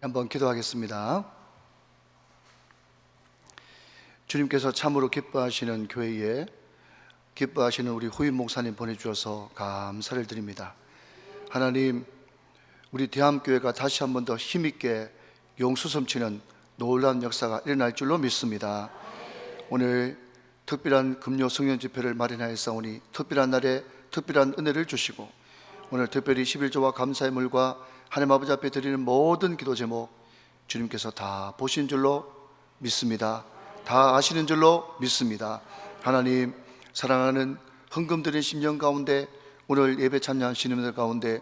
한번 기도하겠습니다. 주님께서 참으로 기뻐하시는 교회에 기뻐하시는 우리 후임 목사님 보내주셔서 감사를 드립니다. 하나님, 우리 대한교회가 다시 한 번 더 힘있게 용수섬치는 놀라운 역사가 일어날 줄로 믿습니다. 오늘 특별한 금요 성령 집회를 마련하였사오니 특별한 날에 특별한 은혜를 주시고, 오늘 특별히 11조와 감사의 물과 하나님 아버지 앞에 드리는 모든 기도 제목 주님께서 다 보신 줄로 믿습니다. 다 아시는 줄로 믿습니다. 하나님, 사랑하는 헌금드린 심령 가운데 오늘 예배 참여하시는 분들 가운데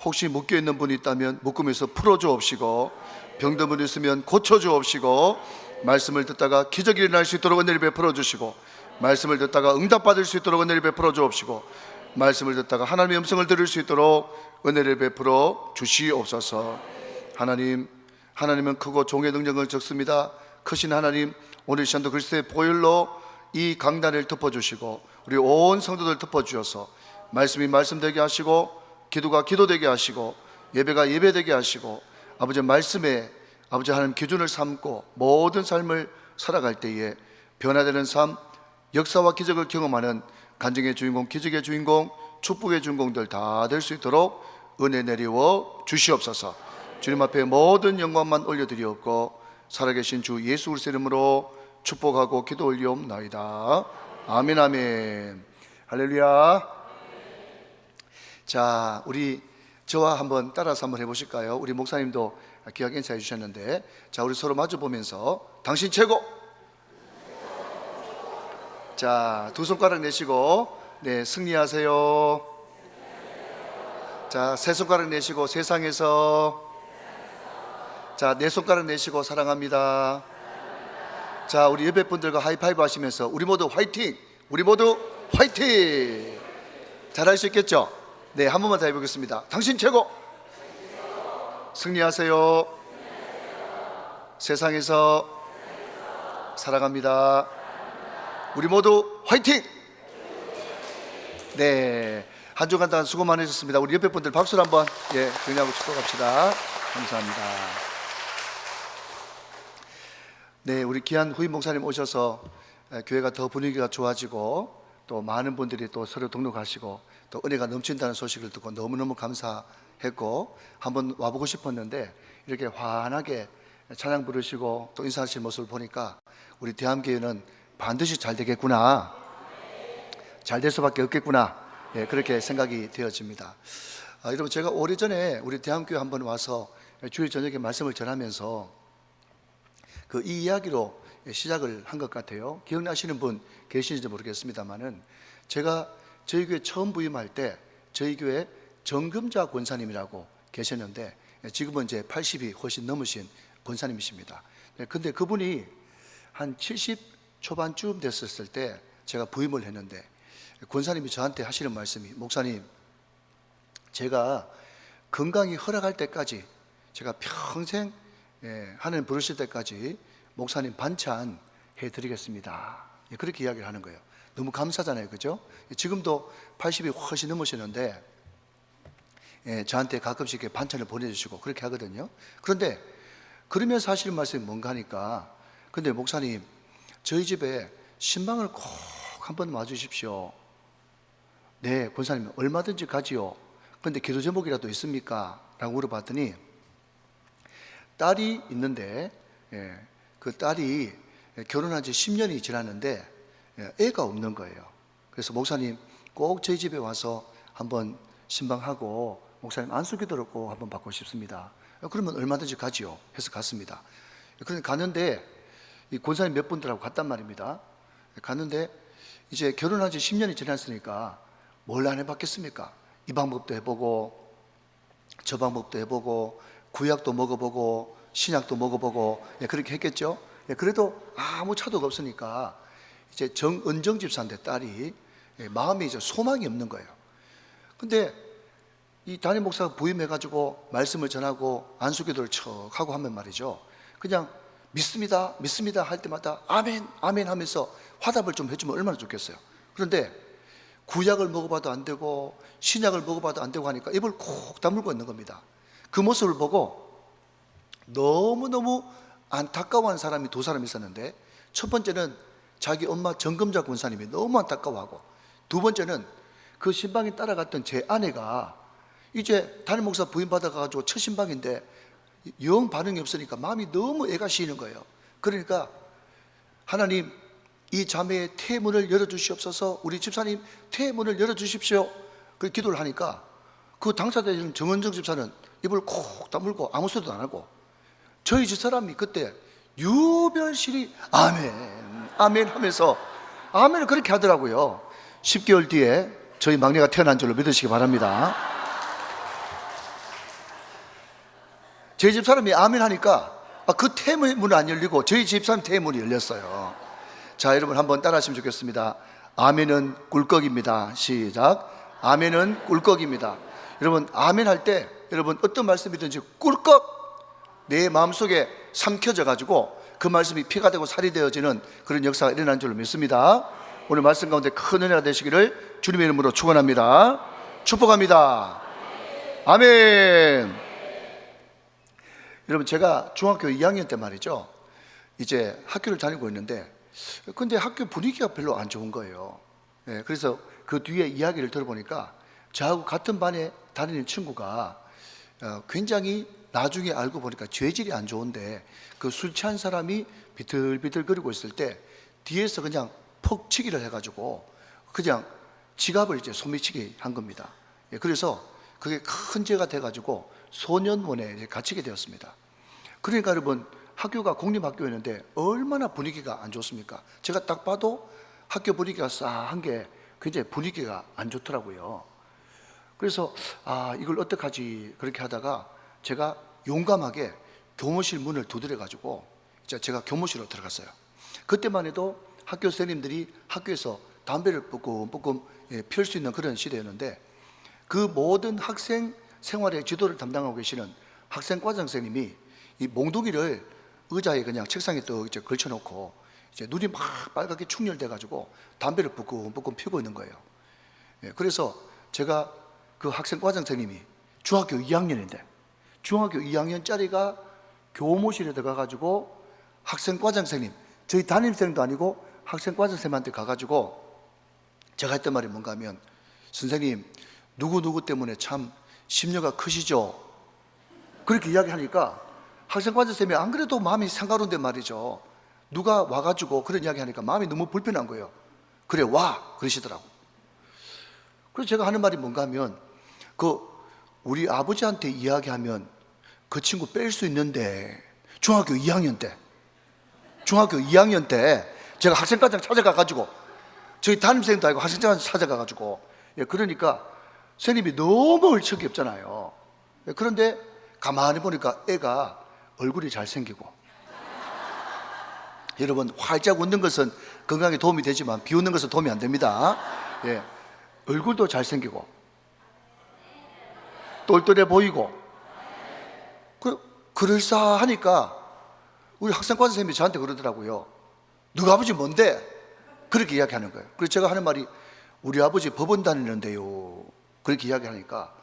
혹시 묶여있는 분이 있다면 묶음에서 풀어주옵시고, 병든 분이 있으면 고쳐주옵시고, 말씀을 듣다가 기적이 일어날 수 있도록 은혜를 베풀어 주시고, 말씀을 듣다가 응답받을 수 있도록 은혜를 베풀어 주옵시고, 말씀을 듣다가 하나님의 음성을 들을 수 있도록 은혜를 베풀어 주시옵소서. 하나님, 하나님은 크고 종의 능력을 적습니다. 크신 하나님, 오늘 시간도 그리스도의 보혈로 이 강단을 덮어주시고 우리 온 성도들 덮어주셔서 말씀이 말씀되게 하시고, 기도가 기도되게 하시고, 예배가 예배되게 하시고, 아버지 말씀에 아버지 하나님 기준을 삼고 모든 삶을 살아갈 때에 변화되는 삶, 역사와 기적을 경험하는 간증의 주인공, 기적의 주인공, 축복의 주인공들 다 될 수 있도록 은혜 내리워 주시옵소서. 주님 앞에 모든 영광만 올려드리옵고 살아계신 주 예수 그리스도의 이름으로 축복하고 기도 올리옵나이다. 아멘, 아멘. 할렐루야. 자, 우리 저와 한번 따라서 한번 해보실까요? 우리 목사님도 기약 인사해 주셨는데, 자, 우리 서로 마주 보면서 당신 최고. 자, 두 손가락 내시고 네, 승리하세요. 자, 세 손가락 내시고 세상에서. 자, 네 손가락 내시고 사랑합니다. 자, 우리 예배분들과 하이파이브 하시면서 우리 모두 화이팅! 우리 모두 화이팅! 잘할 수 있겠죠? 네, 한 번만 더 해보겠습니다. 당신 최고! 승리하세요. 세상에서 사랑합니다. 우리 모두 화이팅! 네, 한 주간 동안 수고 많으셨습니다. 우리 옆에 분들 박수를 한번 격려하고 축복합시다. 감사합니다. 네, 우리 귀한 후임 목사님 오셔서 교회가 더 분위기가 좋아지고 또 많은 분들이 또 서로 등록하시고 또 은혜가 넘친다는 소식을 듣고 너무너무 감사했고 한번 와보고 싶었는데, 이렇게 환하게 찬양 부르시고 또 인사하시는 모습을 보니까 우리 대한교회는 반드시 잘 되겠구나, 잘 될 수밖에 없겠구나, 그렇게 생각이 되어집니다. 여러분, 제가 오래전에 우리 대한교회 한번 와서 주일 저녁에 말씀을 전하면서 이 이야기로 시작을 한 것 같아요. 기억나시는 분 계시는지 모르겠습니다만은, 제가 저희 교회 처음 부임할 때 저희 교회 정금자 권사님이라고 계셨는데, 지금은 이제 80이 훨씬 넘으신 권사님이십니다. 근데 그분이 한 70 초반쯤 됐었을 때 제가 부임을 했는데, 권사님이 저한테 하시는 말씀이, 목사님, 제가 건강이 허락할 때까지, 제가 평생 하나님 부르실 때까지 목사님 반찬 해드리겠습니다. 그렇게 이야기를 하는 거예요. 너무 감사잖아요, 그죠? 지금도 80이 훨씬 넘으시는데 저한테 가끔씩 이렇게 반찬을 보내주시고 그렇게 하거든요. 그런데 그러면서 하시는 말씀이 뭔가 하니까, 근데 목사님, 저희 집에 신방을 꼭 한번 와주십시오. 네, 권사님, 얼마든지 가지요. 그런데 기도 제목이라도 있습니까? 라고 물어봤더니, 딸이 있는데 그 딸이 결혼한 지 10년이 지났는데 애가 없는 거예요. 그래서 목사님, 꼭 저희 집에 와서 한번 신방하고 목사님 안수기도를 꼭 한번 받고 싶습니다. 그러면 얼마든지 가지요 해서 갔습니다. 그런데 갔는데 이 권사님 몇 분들하고 갔단 말입니다. 갔는데 이제 결혼한 지 10년이 지났으니까 뭘 안 해봤겠습니까? 이 방법도 해보고 저 방법도 해보고 구약도 먹어보고 신약도 먹어보고 그렇게 했겠죠. 그래도 아무 차도가 없으니까 이제 정은정 집사인데 딸이 마음에 이제 소망이 없는 거예요. 근데 이 담임 목사가 부임해가지고 말씀을 전하고 안수기도를 척 하고 하면 말이죠, 그냥 믿습니다 믿습니다 할 때마다 아멘 아멘 하면서 화답을 좀 해주면 얼마나 좋겠어요. 그런데 구약을 먹어봐도 안 되고 신약을 먹어봐도 안 되고 하니까 입을 콕 다물고 있는 겁니다. 그 모습을 보고 너무너무 안타까워하는 사람이 두 사람이 있었는데, 첫 번째는 자기 엄마 정금자 권사님이 너무 안타까워하고, 두 번째는 그 신방에 따라갔던 제 아내가 이제 담임 목사 부임 받아가지고 첫 신방인데 영 반응이 없으니까 마음이 너무 애가 시이는 거예요. 그러니까 하나님, 이 자매의 태문을 열어주시옵소서, 우리 집사님 태문을 열어주십시오. 그 기도를 하니까 그 당사자인 정은정 집사는 입을 콕 다물고 아무 소리도 안 하고, 저희 집사람이 그때 유별실이 아멘 아멘 하면서 아멘을 그렇게 하더라고요. 10개월 뒤에 저희 막내가 태어난 줄로 믿으시기 바랍니다. 저희 집사람이 아멘 하니까 그 태문이 안 열리고 저희 집사람 태문이 열렸어요. 자, 여러분 한번 따라 하시면 좋겠습니다. 아멘은 꿀꺽입니다. 시작. 아멘은 꿀꺽입니다. 여러분, 아멘 할 때 여러분 어떤 말씀이든지 꿀꺽 내 마음속에 삼켜져 가지고 그 말씀이 피가 되고 살이 되어지는 그런 역사가 일어난 줄로 믿습니다. 오늘 말씀 가운데 큰 은혜가 되시기를 주님의 이름으로 축원합니다. 축복합니다. 아멘. 여러분, 제가 중학교 2학년 때 말이죠, 이제 학교를 다니고 있는데 근데 학교 분위기가 별로 안 좋은 거예요. 그래서 그 뒤에 이야기를 들어보니까 저하고 같은 반에 다니는 친구가 굉장히 나중에 알고 보니까 죄질이 안 좋은데 그 술 취한 사람이 비틀비틀거리고 있을 때 뒤에서 그냥 퍽 치기를 해가지고 그냥 지갑을 이제 소매치기 한 겁니다. 그래서 그게 큰 죄가 돼가지고 소년원에 이제 갇히게 되었습니다. 그러니까 여러분, 학교가 공립학교였는데 얼마나 분위기가 안 좋습니까? 제가 딱 봐도 학교 분위기가 싸한 게 굉장히 분위기가 안 좋더라고요. 그래서 이걸 어떡하지 그렇게 하다가 제가 용감하게 교무실 문을 두드려 가지고 제가 교무실로 들어갔어요. 그때만 해도 학교 선생님들이 학교에서 담배를 뿜뿜 피울 수 있는 그런 시대였는데, 그 모든 학생 생활의 지도를 담당하고 계시는 학생과장 선생님이 이 몽둥이를 의자에 그냥 책상에 또 이제 걸쳐놓고 이제 눈이 막 빨갛게 충혈돼 가지고 담배를 뿜뿜 피우고 있는 거예요. 그래서 제가 그 학생과장 선생님이 중학교 2학년인데 중학교 2학년짜리가 교무실에 들어가가지고 학생과장 선생님, 저희 담임선생님도 아니고 학생과장 선생님한테 가가지고 제가 했던 말이 뭔가 하면, 선생님 누구누구 때문에 참 심려가 크시죠? 그렇게 이야기하니까 학생과장 선생님이 안 그래도 마음이 상가로운데 말이죠, 누가 와가지고 그런 이야기 하니까 마음이 너무 불편한 거예요. 그래 와 그러시더라고. 그래서 제가 하는 말이 뭔가 하면, 우리 아버지한테 이야기하면 그 친구 뺄 수 있는데 중학교 2학년 때 제가 학생과장 찾아가가지고, 저희 담임선생님도 아니고 학생과장 찾아가가지고, 그러니까 선생님이 너무 얼척이 없잖아요. 그런데 가만히 보니까 애가 얼굴이 잘생기고, 여러분 활짝 웃는 것은 건강에 도움이 되지만 비웃는 것은 도움이 안 됩니다. 얼굴도 잘생기고 똘똘해 보이고 그럴싸하니까 우리 학생과 선생님이 저한테 그러더라고요. 너가 아버지 뭔데? 그렇게 이야기하는 거예요. 그래서 제가 하는 말이, 우리 아버지 법원 다니는데요. 그렇게 이야기하니까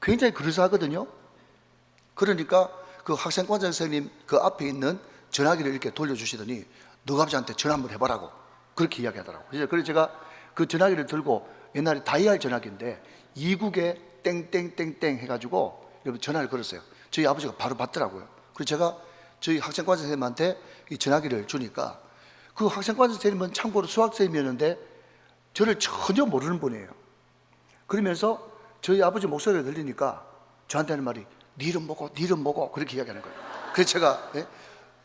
굉장히 그럴싸하거든요. 그러니까 그 학생과 선생님 그 앞에 있는 전화기를 이렇게 돌려주시더니 너가 아버지한테 전화 한번 해보라고 그렇게 이야기하더라고요. 그래서 제가 그 전화기를 들고, 옛날에 다이얼 전화기인데 이국에 땡땡땡땡 해가지고 여러분 전화를 걸었어요. 저희 아버지가 바로 받더라고요. 그래서 제가 저희 학생과 선생님한테 이 전화기를 주니까, 그 학생과 선생님은 참고로 수학선생님이었는데 저를 전혀 모르는 분이에요. 그러면서 저희 아버지 목소리가 들리니까 저한테 하는 말이, 네 이름 뭐고 그렇게 이야기하는 거예요. 그래서 제가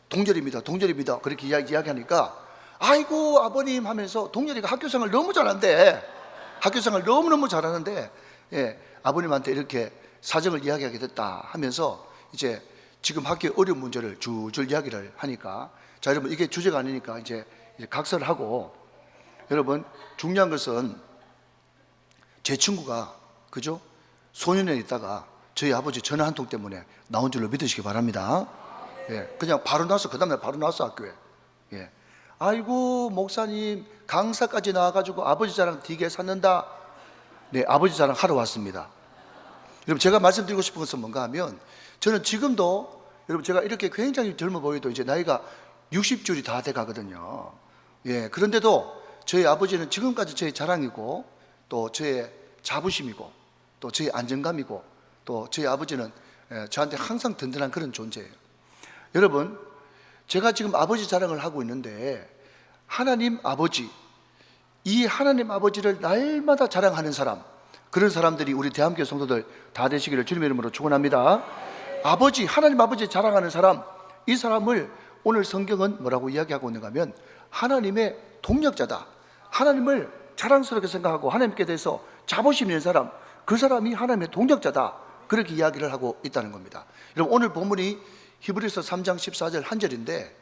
동절입니다 그렇게 이야기하니까, 아이고 아버님 하면서, 동절이가 학교생활 너무 잘하는데 아버님한테 이렇게 사정을 이야기하게 됐다 하면서 이제 지금 학교의 어려운 문제를 줄줄 이야기를 하니까, 자 여러분, 이게 주제가 아니니까 이제 각설을 하고, 여러분 중요한 것은 제 친구가 그죠? 소년원에 있다가 저희 아버지 전화 한 통 때문에 나온 줄로 믿으시기 바랍니다. 그냥 바로 나왔어. 그 다음날 바로 나왔어 학교에. 아이고 목사님 강사까지 나와가지고 아버지 자랑 되게 샀는다. 네, 아버지 자랑 하러 왔습니다. 여러분, 제가 말씀드리고 싶은 것은 뭔가 하면, 저는 지금도 여러분, 제가 이렇게 굉장히 젊어 보여도 이제 나이가 60줄이 다 돼 가거든요. 예, 그런데도 저희 아버지는 지금까지 저의 자랑이고, 또 저의 자부심이고, 또 저의 안정감이고, 또 저희 아버지는 저한테 항상 든든한 그런 존재예요. 여러분, 제가 지금 아버지 자랑을 하고 있는데, 하나님 아버지, 이 하나님 아버지를 날마다 자랑하는 사람, 그런 사람들이 우리 대한민국 성도들 다 되시기를 주님의 이름으로 축원합니다. 아버지, 하나님 아버지 자랑하는 사람, 이 사람을 오늘 성경은 뭐라고 이야기하고 있는가 하면 하나님의 동력자다, 하나님을 자랑스럽게 생각하고 하나님께 대해서 자부심 있는 사람, 그 사람이 하나님의 동력자다, 그렇게 이야기를 하고 있다는 겁니다. 여러분, 오늘 본문이 히브리서 3장 14절 한 절인데,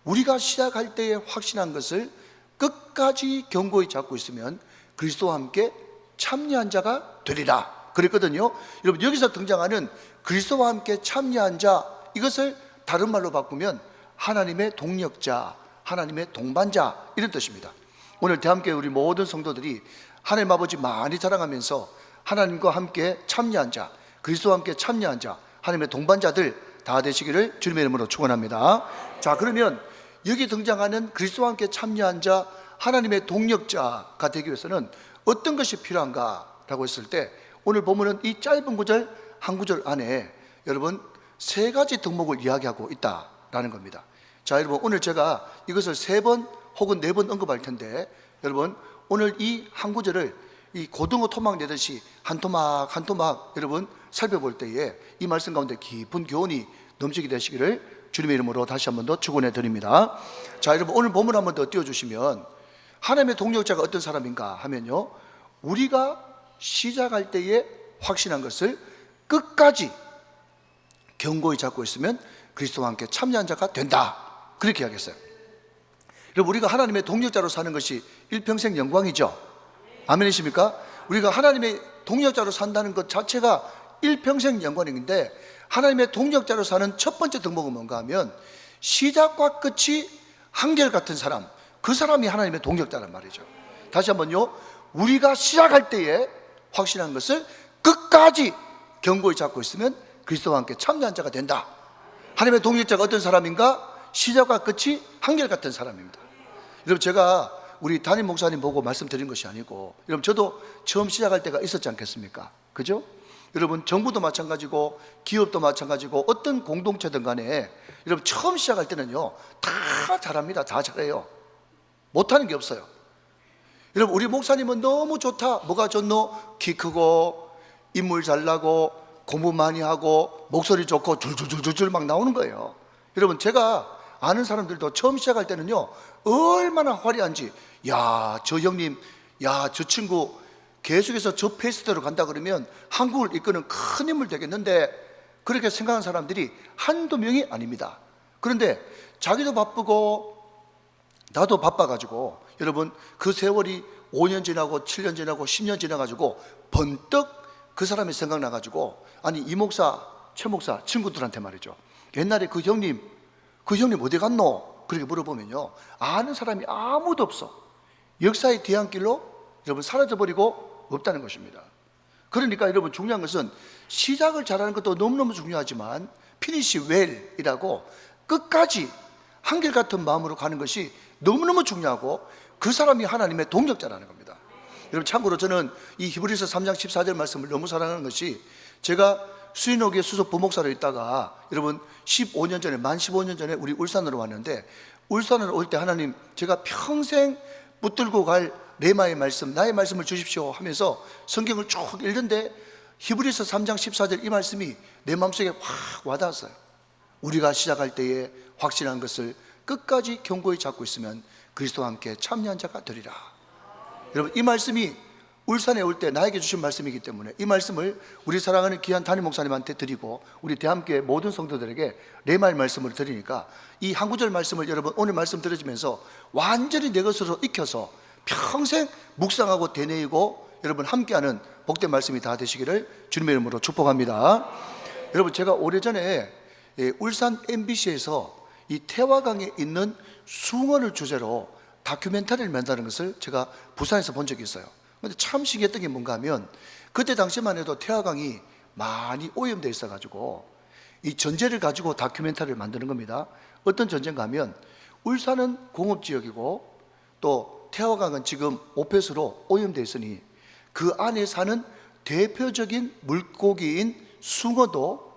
우리가 시작할 때에 확신한 것을 끝까지 견고히 잡고 있으면 그리스도와 함께 참여한 자가 되리라 그랬거든요. 여러분, 여기서 등장하는 그리스도와 함께 참여한 자, 이것을 다른 말로 바꾸면 하나님의 동력자, 하나님의 동반자, 이런 뜻입니다. 오늘 대한민국의 우리 모든 성도들이 하나님 아버지 많이 자랑하면서 하나님과 함께 참여한 자, 그리스도와 함께 참여한 자, 하나님의 동반자들 다 되시기를 주님의 이름으로 축원합니다. 자, 그러면 여기 등장하는 그리스도와 함께 참여한 자, 하나님의 동력자가 되기 위해서는 어떤 것이 필요한가라고 했을 때, 오늘 보면은 이 짧은 구절 한 구절 안에 여러분 세 가지 덕목을 이야기하고 있다라는 겁니다. 자, 여러분, 오늘 제가 이것을 3번 혹은 4번 언급할 텐데, 여러분 오늘 이 한 구절을 이 고등어 토막 내듯이 한 토막 한 토막 여러분 살펴볼 때에 이 말씀 가운데 깊은 교훈이 넘치게 되시기를 주님의 이름으로 다시 한 번 더 축원해 드립니다. 자, 여러분 오늘 본문 한 번 더 띄워주시면, 하나님의 동력자가 어떤 사람인가 하면요, 우리가 시작할 때에 확신한 것을 끝까지 견고히 잡고 있으면 그리스도와 함께 참여한 자가 된다, 그렇게 이야기했어요. 여러분, 우리가 하나님의 동력자로 사는 것이 일평생 영광이죠. 아멘이십니까? 우리가 하나님의 동력자로 산다는 것 자체가 일평생 영광인데, 하나님의 동력자로 사는 첫 번째 덕목은 뭔가 하면 시작과 끝이 한결같은 사람, 그 사람이 하나님의 동력자란 말이죠. 다시 한번요, 우리가 시작할 때에 확신한 것을 끝까지 견고히 잡고 있으면 그리스도와 함께 참여한 자가 된다. 하나님의 동력자가 어떤 사람인가? 시작과 끝이 한결같은 사람입니다. 여러분, 제가 우리 담임 목사님 보고 말씀드린 것이 아니고, 여러분 저도 처음 시작할 때가 있었지 않겠습니까? 그죠? 여러분, 정부도 마찬가지고 기업도 마찬가지고 어떤 공동체든 간에 여러분 처음 시작할 때는요 다 잘합니다. 다 잘해요. 못하는 게 없어요. 여러분, 우리 목사님은 너무 좋다. 뭐가 좋노? 키 크고 인물 잘나고 공부 많이 하고 목소리 좋고 줄줄줄줄 막 나오는 거예요. 여러분, 제가 아는 사람들도 처음 시작할 때는요 얼마나 화려한지, 야, 저 형님, 야, 저 친구 계속해서 저 페이스대로 간다 그러면 한국을 이끄는 큰 인물 되겠는데, 그렇게 생각하는 사람들이 한두 명이 아닙니다. 그런데 자기도 바쁘고 나도 바빠가지고 여러분 그 세월이 5년 지나고 7년 지나고 10년 지나가지고 번뜩 그 사람이 생각나가지고, 아니 이 목사 최 목사 친구들한테 말이죠, 옛날에 그 형님 어디 갔노? 그렇게 물어보면요 아는 사람이 아무도 없어. 역사의 뒤안길로 여러분 사라져버리고 없다는 것입니다. 그러니까 여러분 중요한 것은 시작을 잘하는 것도 너무너무 중요하지만 피니시 웰이라고 끝까지 한결같은 마음으로 가는 것이 너무너무 중요하고, 그 사람이 하나님의 동력자라는 겁니다. 여러분, 참고로 저는 이 히브리서 3장 14절 말씀을 너무 사랑하는 것이, 제가 수인호교회 수석 부목사로 있다가 여러분 15년 전에 만 15년 전에 우리 울산으로 왔는데, 울산으로 올 때 하나님 제가 평생 붙들고 갈 레마의 말씀, 나의 말씀을 주십시오 하면서 성경을 쭉 읽는데 히브리서 3장 14절 이 말씀이 내 마음속에 확 와닿았어요. 우리가 시작할 때에 확신한 것을 끝까지 견고히 잡고 있으면 그리스도와 함께 참여한 자가 되리라. 여러분, 이 말씀이 울산에 올 때 나에게 주신 말씀이기 때문에 이 말씀을 우리 사랑하는 귀한 담임 목사님한테 드리고 우리 대한민국의 모든 성도들에게 레마의 말씀을 드리니까, 이 한 구절 말씀을 여러분 오늘 말씀 들으시면서 완전히 내 것으로 익혀서 평생 묵상하고 되뇌이고 여러분 함께하는 복된 말씀이 다 되시기를 주님의 이름으로 축복합니다. 여러분, 제가 오래전에 울산 MBC에서 이 태화강에 있는 숭어를 주제로 다큐멘터리를 만드는 것을 제가 부산에서 본 적이 있어요. 근데 참 신기했던 게 뭔가 하면, 그때 당시만 해도 태화강이 많이 오염되어 있어가지고 이 전제를 가지고 다큐멘터리를 만드는 겁니다. 어떤 전제인가 하면 울산은 공업지역이고 또 태화강은 지금 오폐수로 오염되어 있으니 그 안에 사는 대표적인 물고기인 숭어도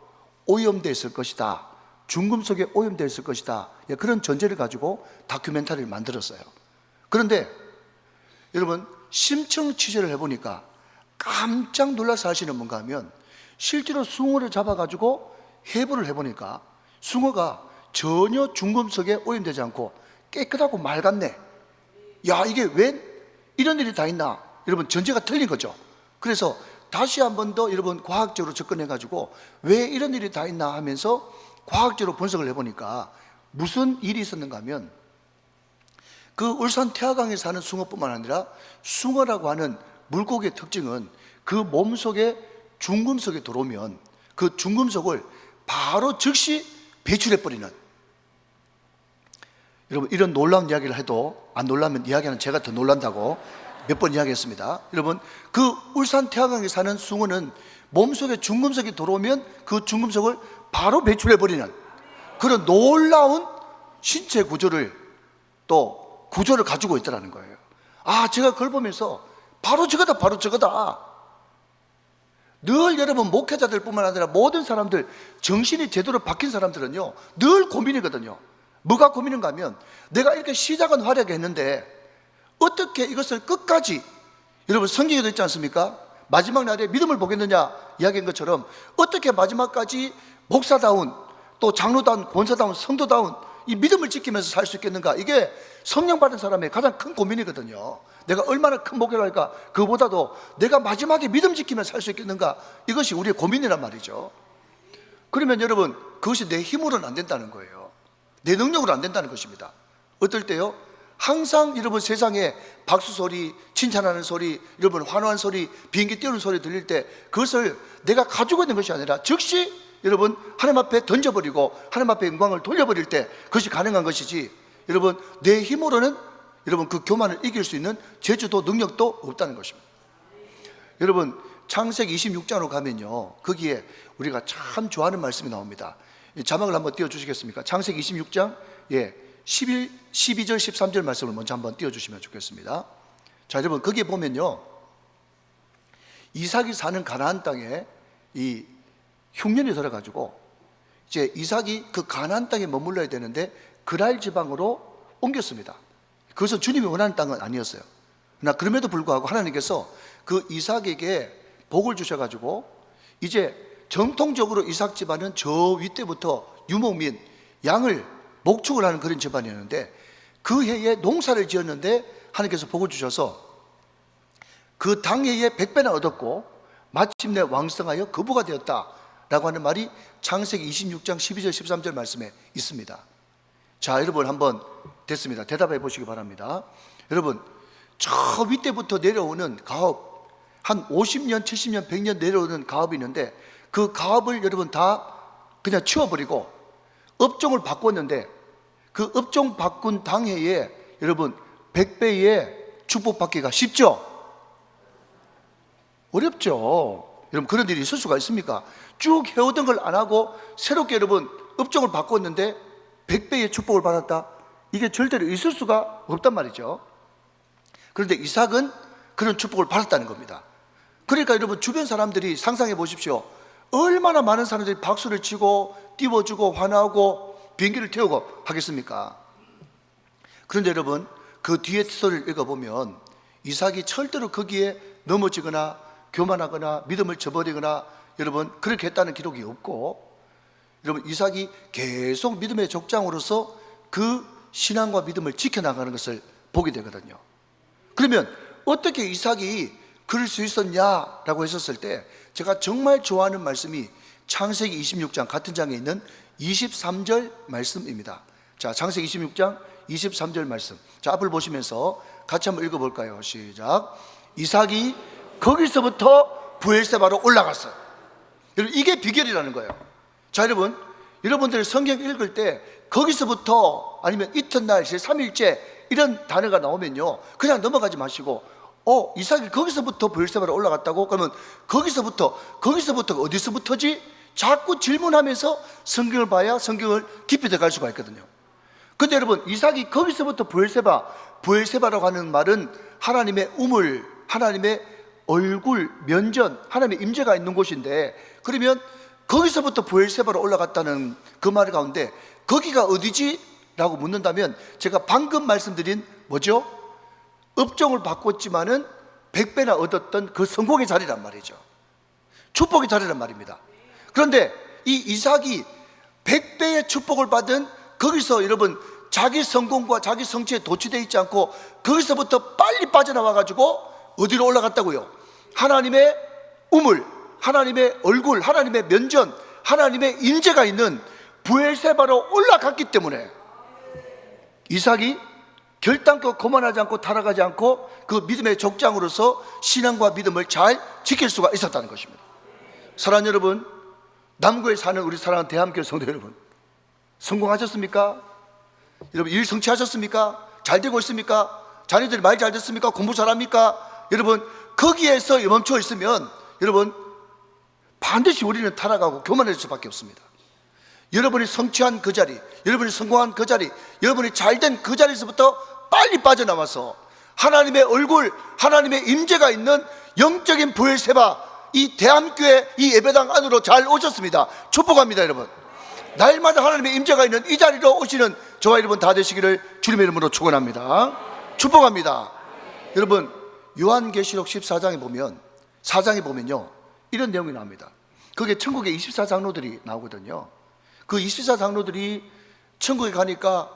오염되어 있을 것이다. 중금속에 오염되어 있을 것이다. 그런 전제를 가지고 다큐멘터리를 만들었어요. 그런데 여러분 심층 취재를 해보니까 깜짝 놀라서 하시는 뭔가 하면 실제로 숭어를 잡아가지고 해부를 해보니까 숭어가 전혀 중금속에 오염되지 않고 깨끗하고 맑았네. 야, 이게 왜 이런 일이 다 있나? 여러분 전제가 틀린 거죠. 그래서 다시 한 번 더 여러분 과학적으로 접근해 가지고 왜 이런 일이 다 있나 하면서 과학적으로 분석을 해보니까 무슨 일이 있었는가 하면 그 울산 태화강에 사는 숭어뿐만 아니라 숭어라고 하는 물고기의 특징은 그 몸속에 중금속이 들어오면 그 중금속을 바로 즉시 배출해버리는, 여러분 이런 놀라운 이야기를 해도 안 놀라면 이야기하는 제가 더 놀란다고 몇 번 이야기했습니다. 여러분 그 울산 태화강에 사는 숭어는 몸속에 중금속이 들어오면 그 중금속을 바로 배출해버리는 그런 놀라운 신체 구조를 또 구조를 가지고 있다는 거예요. 아, 제가 그걸 보면서 바로 저거다, 바로 저거다. 늘 여러분 목회자들 뿐만 아니라 모든 사람들, 정신이 제대로 박힌 사람들은요 늘 고민이거든요. 뭐가 고민인가 하면 내가 이렇게 시작은 화려하게 했는데 어떻게 이것을 끝까지, 여러분 성경에도 있지 않습니까? 마지막 날에 믿음을 보겠느냐 이야기한 것처럼 어떻게 마지막까지 목사다운 또 장로다운 권사다운 성도다운 이 믿음을 지키면서 살 수 있겠는가? 이게 성령 받은 사람의 가장 큰 고민이거든요. 내가 얼마나 큰 목회를 할까? 그보다도 내가 마지막에 믿음 지키면서 살 수 있겠는가? 이것이 우리의 고민이란 말이죠. 그러면 여러분 그것이 내 힘으로는 안 된다는 거예요. 내 능력으로 안 된다는 것입니다. 어떨 때요? 항상 여러분 세상에 박수 소리, 칭찬하는 소리, 여러분 환호한 소리, 비행기 띄우는 소리 들릴 때 그것을 내가 가지고 있는 것이 아니라 즉시 여러분 하나님 앞에 던져버리고 하나님 앞에 영광을 돌려버릴 때 그것이 가능한 것이지, 여러분 내 힘으로는 여러분 그 교만을 이길 수 있는 재주도 능력도 없다는 것입니다. 여러분 창세기 26장으로 가면요 거기에 우리가 참 좋아하는 말씀이 나옵니다. 자막을 한번 띄워주시겠습니까? 창세기 26장 12절 13절 말씀을 먼저 한번 띄워주시면 좋겠습니다. 자, 여러분 거기에 보면요 이삭이 사는 가나안 땅에 이 흉년이 들어가지고 이제 이삭이 그 가나안 땅에 머물러야 되는데 그랄 지방으로 옮겼습니다. 그것은 주님이 원하는 땅은 아니었어요. 그러나 그럼에도 불구하고 하나님께서 그 이삭에게 복을 주셔가지고 이제 정통적으로 이삭 집안은 저 윗때부터 유목민, 양을 목축을 하는 그런 집안이었는데 그 해에 농사를 지었는데 하나님께서 복을 주셔서 그 당해에 100배나 얻었고 마침내 왕성하여 거부가 되었다 라고 하는 말이 창세기 26장 12절 13절 말씀에 있습니다. 자, 여러분 한번 됐습니다. 대답해 보시기 바랍니다. 여러분 저 윗때부터 내려오는 가업, 한 50년, 70년, 100년 내려오는 가업이 있는데 그 가업을 여러분 다 그냥 치워버리고 업종을 바꿨는데 그 업종 바꾼 당해에 여러분 100배의 축복받기가 쉽죠? 어렵죠. 여러분 그런 일이 있을 수가 있습니까? 쭉 해오던 걸 안 하고 새롭게 여러분 업종을 바꿨는데 100배의 축복을 받았다? 이게 절대로 있을 수가 없단 말이죠. 그런데 이삭은 그런 축복을 받았다는 겁니다. 그러니까 여러분 주변 사람들이 상상해 보십시오. 얼마나 많은 사람들이 박수를 치고 띄워주고 환호하고 비행기를 태우고 하겠습니까? 그런데 여러분 그 뒤에 스토리를 읽어보면 이삭이 절대로 거기에 넘어지거나 교만하거나 믿음을 저버리거나 여러분 그렇게 했다는 기록이 없고, 여러분 이삭이 계속 믿음의 족장으로서 그 신앙과 믿음을 지켜나가는 것을 보게 되거든요. 그러면 어떻게 이삭이 그럴 수 있었냐라고 했었을 때 제가 정말 좋아하는 말씀이 창세기 26장 같은 장에 있는 23절 말씀입니다. 자, 창세기 26장 23절 말씀. 자, 앞을 보시면서 같이 한번 읽어볼까요? 시작. 이삭이 거기서부터 브엘세바로 올라갔어요. 여러분 이게 비결이라는 거예요. 자, 여러분 여러분들 성경 읽을 때 거기서부터 아니면 이튿날 제3일째 이런 단어가 나오면요 그냥 넘어가지 마시고 이삭이 거기서부터 브엘세바로 올라갔다고? 그러면 거기서부터 어디서부터지? 자꾸 질문하면서 성경을 봐야 성경을 깊이 들어갈 수가 있거든요. 근데 여러분, 이삭이 거기서부터 부엘세바라고 하는 말은 하나님의 우물, 하나님의 얼굴, 면전, 하나님의 임재가 있는 곳인데, 그러면 거기서부터 부엘세바로 올라갔다는 그 말 가운데 거기가 어디지? 라고 묻는다면, 제가 방금 말씀드린 뭐죠? 업종을 바꿨지만은 100배나 얻었던 그 성공의 자리란 말이죠. 축복의 자리란 말입니다. 그런데 이 이삭이 100배의 축복을 받은 거기서 여러분, 자기 성공과 자기 성취에 도취되어 있지 않고 거기서부터 빨리 빠져나와 가지고 어디로 올라갔다고요? 하나님의 우물, 하나님의 얼굴, 하나님의 면전, 하나님의 임재가 있는 부엘세바로 올라갔기 때문에 이삭이 결단코 거만하지 않고 타락하지 않고 그 믿음의 족장으로서 신앙과 믿음을 잘 지킬 수가 있었다는 것입니다. 사랑하는 여러분, 남구에 사는 우리 사랑하는 대한교회 성도 여러분, 성공하셨습니까? 여러분, 일 성취하셨습니까? 잘 되고 있습니까? 자녀들이 말 잘 듣습니까? 공부 잘합니까? 여러분, 거기에서 멈춰 있으면 여러분, 반드시 우리는 타락하고 교만할 수밖에 없습니다. 여러분이 성취한 그 자리, 여러분이 성공한 그 자리, 여러분이 잘된 그 자리에서부터 빨리 빠져나와서 하나님의 얼굴, 하나님의 임재가 있는 영적인 부엘세바, 이 대한교회 이 예배당 안으로 잘 오셨습니다. 축복합니다. 여러분, 날마다 하나님의 임재가 있는 이 자리로 오시는 저와 여러분 다 되시기를 주님의 이름으로 축원합니다. 축복합니다. 여러분, 요한계시록 14장에 보면, 4장에 보면요, 이런 내용이 나옵니다. 거기에 천국의 24장로들이 나오거든요. 그 24장로들이 천국에 가니까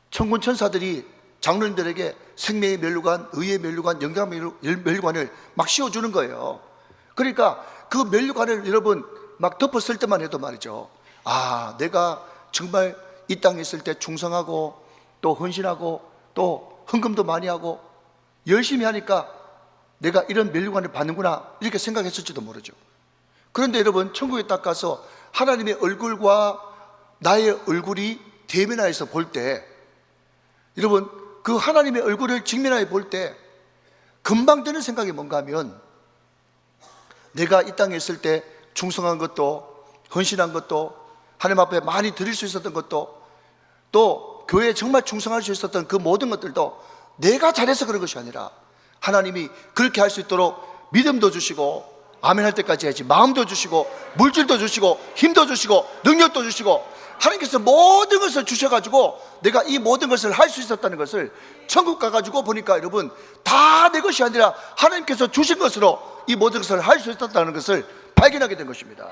천군 천사들이 장로님들에게 생명의 면류관, 의의 면류관, 영광의 면류관을 막 씌워주는 거예요. 그러니까 그 면류관을 여러분 막 덮었을 때만 해도 말이죠, 아, 내가 정말 이 땅에 있을 때 충성하고 또 헌신하고 또 헌금도 많이 하고 열심히 하니까 내가 이런 면류관을 받는구나, 이렇게 생각했을지도 모르죠. 그런데 여러분, 천국에 딱 가서 하나님의 얼굴과 나의 얼굴이 대면하여서 볼 때, 여러분, 그 하나님의 얼굴을 직면하여 볼 때 금방 드는 생각이 뭔가 하면, 내가 이 땅에 있을 때 충성한 것도, 헌신한 것도, 하나님 앞에 많이 드릴 수 있었던 것도, 또 교회에 정말 충성할 수 있었던 그 모든 것들도 내가 잘해서 그런 것이 아니라 하나님이 그렇게 할 수 있도록 믿음도 주시고, 아멘 할 때까지 해야지, 마음도 주시고, 물질도 주시고, 힘도 주시고, 능력도 주시고, 하나님께서 모든 것을 주셔가지고 내가 이 모든 것을 할 수 있었다는 것을 천국 가가지고 보니까 여러분, 다 내 것이 아니라 하나님께서 주신 것으로 이 모든 것을 할 수 있었다는 것을 발견하게 된 것입니다.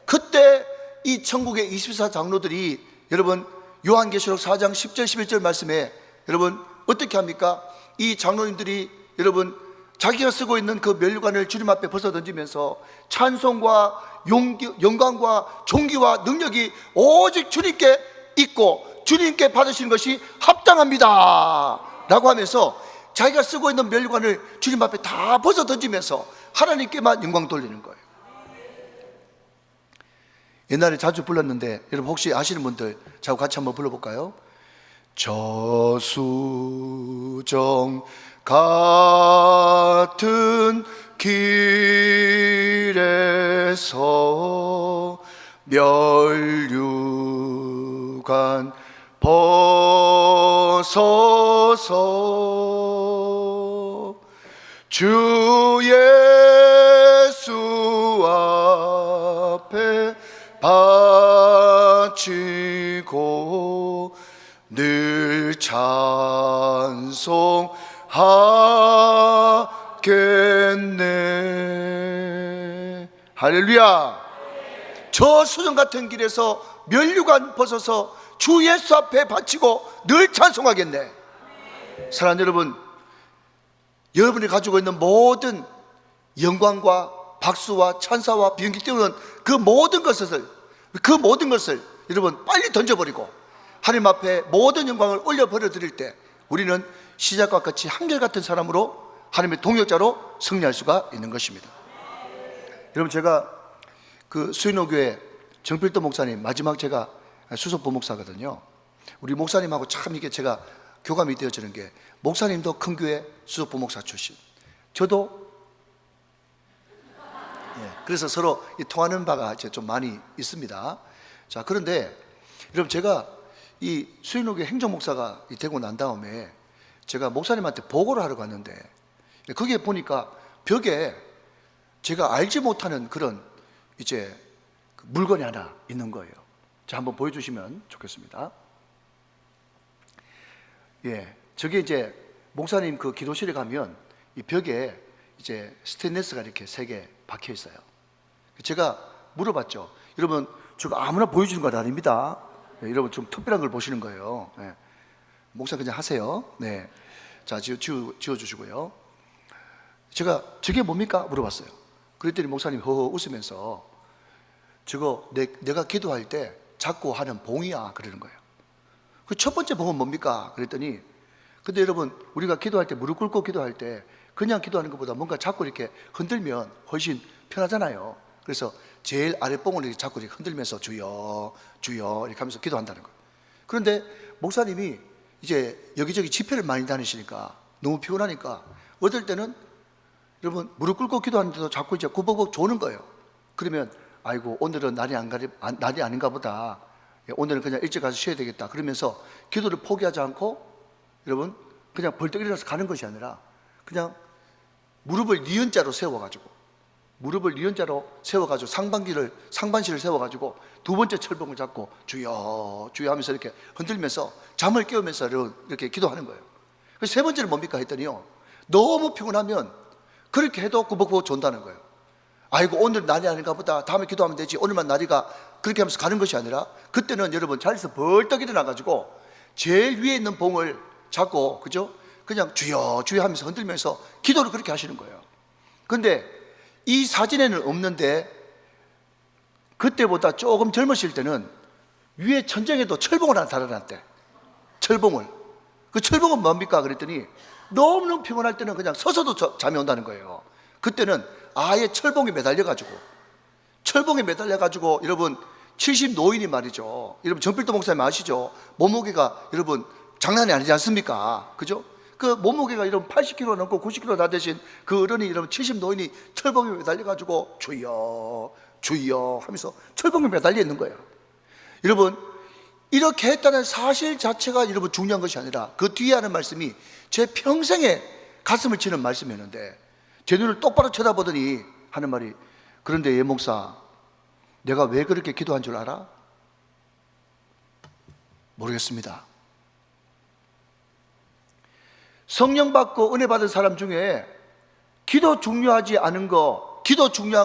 그때 이 천국의 24장로들이 여러분, 요한계시록 4장 10절 11절 말씀에 여러분 어떻게 합니까? 이 장로님들이 여러분 자기가 쓰고 있는 그 면류관을 주님 앞에 벗어던지면서 찬송과 영광과 존귀와 능력이 오직 주님께 있고 주님께 받으시는 것이 합당합니다 라고 하면서 자기가 쓰고 있는 면류관을 주님 앞에 다 벗어던지면서 하나님께만 영광 돌리는 거예요. 옛날에 자주 불렀는데 여러분 혹시 아시는 분들 저하고 같이 한번 불러볼까요? 저수정 같은 길에서 면류관 벗어서 주 예수 앞에 바치고 늘 찬송하겠네. 할렐루야. 저 수정 같은 길에서 면류관 벗어서 주 예수 앞에 바치고 늘 찬송하겠네. 사랑하는 여러분, 여러분이 가지고 있는 모든 영광과 박수와 찬사와 비행기 띄우는 그 모든 것을 여러분 빨리 던져버리고 하나님 앞에 모든 영광을 올려버려 드릴 때 우리는 시작과 끝이 한결같은 사람으로 하나님의 동역자로 승리할 수가 있는 것입니다. 여러분, 제가 그 수인호교회 정필도 목사님, 마지막 제가 수석 부목사거든요. 우리 목사님하고 참 이게 제가 교감이 되어지는 게, 목사님도 큰 교회 수석 부목사 출신, 저도 그래서 서로 통하는 바가 이제 좀 많이 있습니다. 자, 그런데 여러분, 제가 이 수인호교 행정목사가 되고 난 다음에 제가 목사님한테 보고를 하러 갔는데, 거기에 보니까 벽에 제가 알지 못하는 그런 이제 물건이 하나 있는 거예요. 자, 한번 보여주시면 좋겠습니다. 저게 이제 목사님 그 기도실에 가면 이 벽에 이제 스테인리스가 이렇게 3개 박혀 있어요. 제가 물어봤죠. 여러분, 저거 아무나 보여주는 건 아닙니다. 여러분, 좀 특별한 걸 보시는 거예요. 목사 그냥 하세요. 자, 지워주시고요. 제가 저게 뭡니까? 물어봤어요. 그랬더니 목사님 허허 웃으면서 저거 내가 기도할 때 자꾸 하는 봉이야, 그러는 거예요. 그 첫 번째 봉은 뭡니까? 그랬더니, 근데 여러분, 우리가 기도할 때, 무릎 꿇고 기도할 때 그냥 기도하는 것보다 뭔가 자꾸 이렇게 흔들면 훨씬 편하잖아요. 그래서 제일 아랫봉을 이렇게 자꾸 이렇게 흔들면서 주여 주여 이렇게 하면서 기도한다는 거예요. 그런데 목사님이 이제 여기저기 집회를 많이 다니시니까 너무 피곤하니까 어떨 때는 여러분 무릎 꿇고 기도하는데도 자꾸 이제 구벅구벅 조는 거예요. 그러면 아이고, 오늘은 날이 아닌가 보다, 오늘은 그냥 일찍 가서 쉬어야 되겠다 그러면서 기도를 포기하지 않고 여러분 그냥 벌떡 일어나서 가는 것이 아니라 그냥 무릎을 니은자로 세워가지고 상반신을 세워가지고 두 번째 철봉을 잡고 주여 주여 하면서 이렇게 흔들면서 잠을 깨우면서 이렇게 기도하는 거예요. 그래서 세 번째는 뭡니까 했더니요, 너무 피곤하면 그렇게 해도 구벅구벅 존다는 거예요. 아이고, 오늘 날이 아닌가 보다, 다음에 기도하면 되지, 오늘만 날이가, 그렇게 하면서 가는 것이 아니라 그때는 여러분 자리에서 벌떡 일어나가지고 제일 위에 있는 봉을 잡고, 그죠? 그냥 주여 주여 하면서 흔들면서 기도를 그렇게 하시는 거예요. 그런데 이 사진에는 없는데 그때보다 조금 젊으실 때는 위에 천장에도 철봉을 하나 달아놨대. 철봉을. 그 철봉은 뭡니까? 그랬더니 너무너무 피곤할 때는 그냥 서서도 잠이 온다는 거예요. 그때는 아예 철봉에 매달려가지고 여러분 70 노인이 말이죠. 여러분 정필도 목사님 아시죠? 몸무게가 여러분 장난이 아니지 않습니까? 그죠? 그 몸무게가 여러분 80kg 넘고 90kg 다 되신 그 어른이 여러분 70 노인이 철봉에 매달려가지고 주여 주여 하면서 철봉에 매달려 있는 거예요. 여러분 이렇게 했다는 사실 자체가 여러분 중요한 것이 아니라 그 뒤에 하는 말씀이 제 평생에 가슴을 치는 말씀이었는데, 제 눈을 똑바로 쳐다보더니 하는 말이, 그런데 예 목사, 내가 왜 그렇게 기도한 줄 알아? 모르겠습니다. 성령 받고 은혜 받은 사람 중에 기도 중요한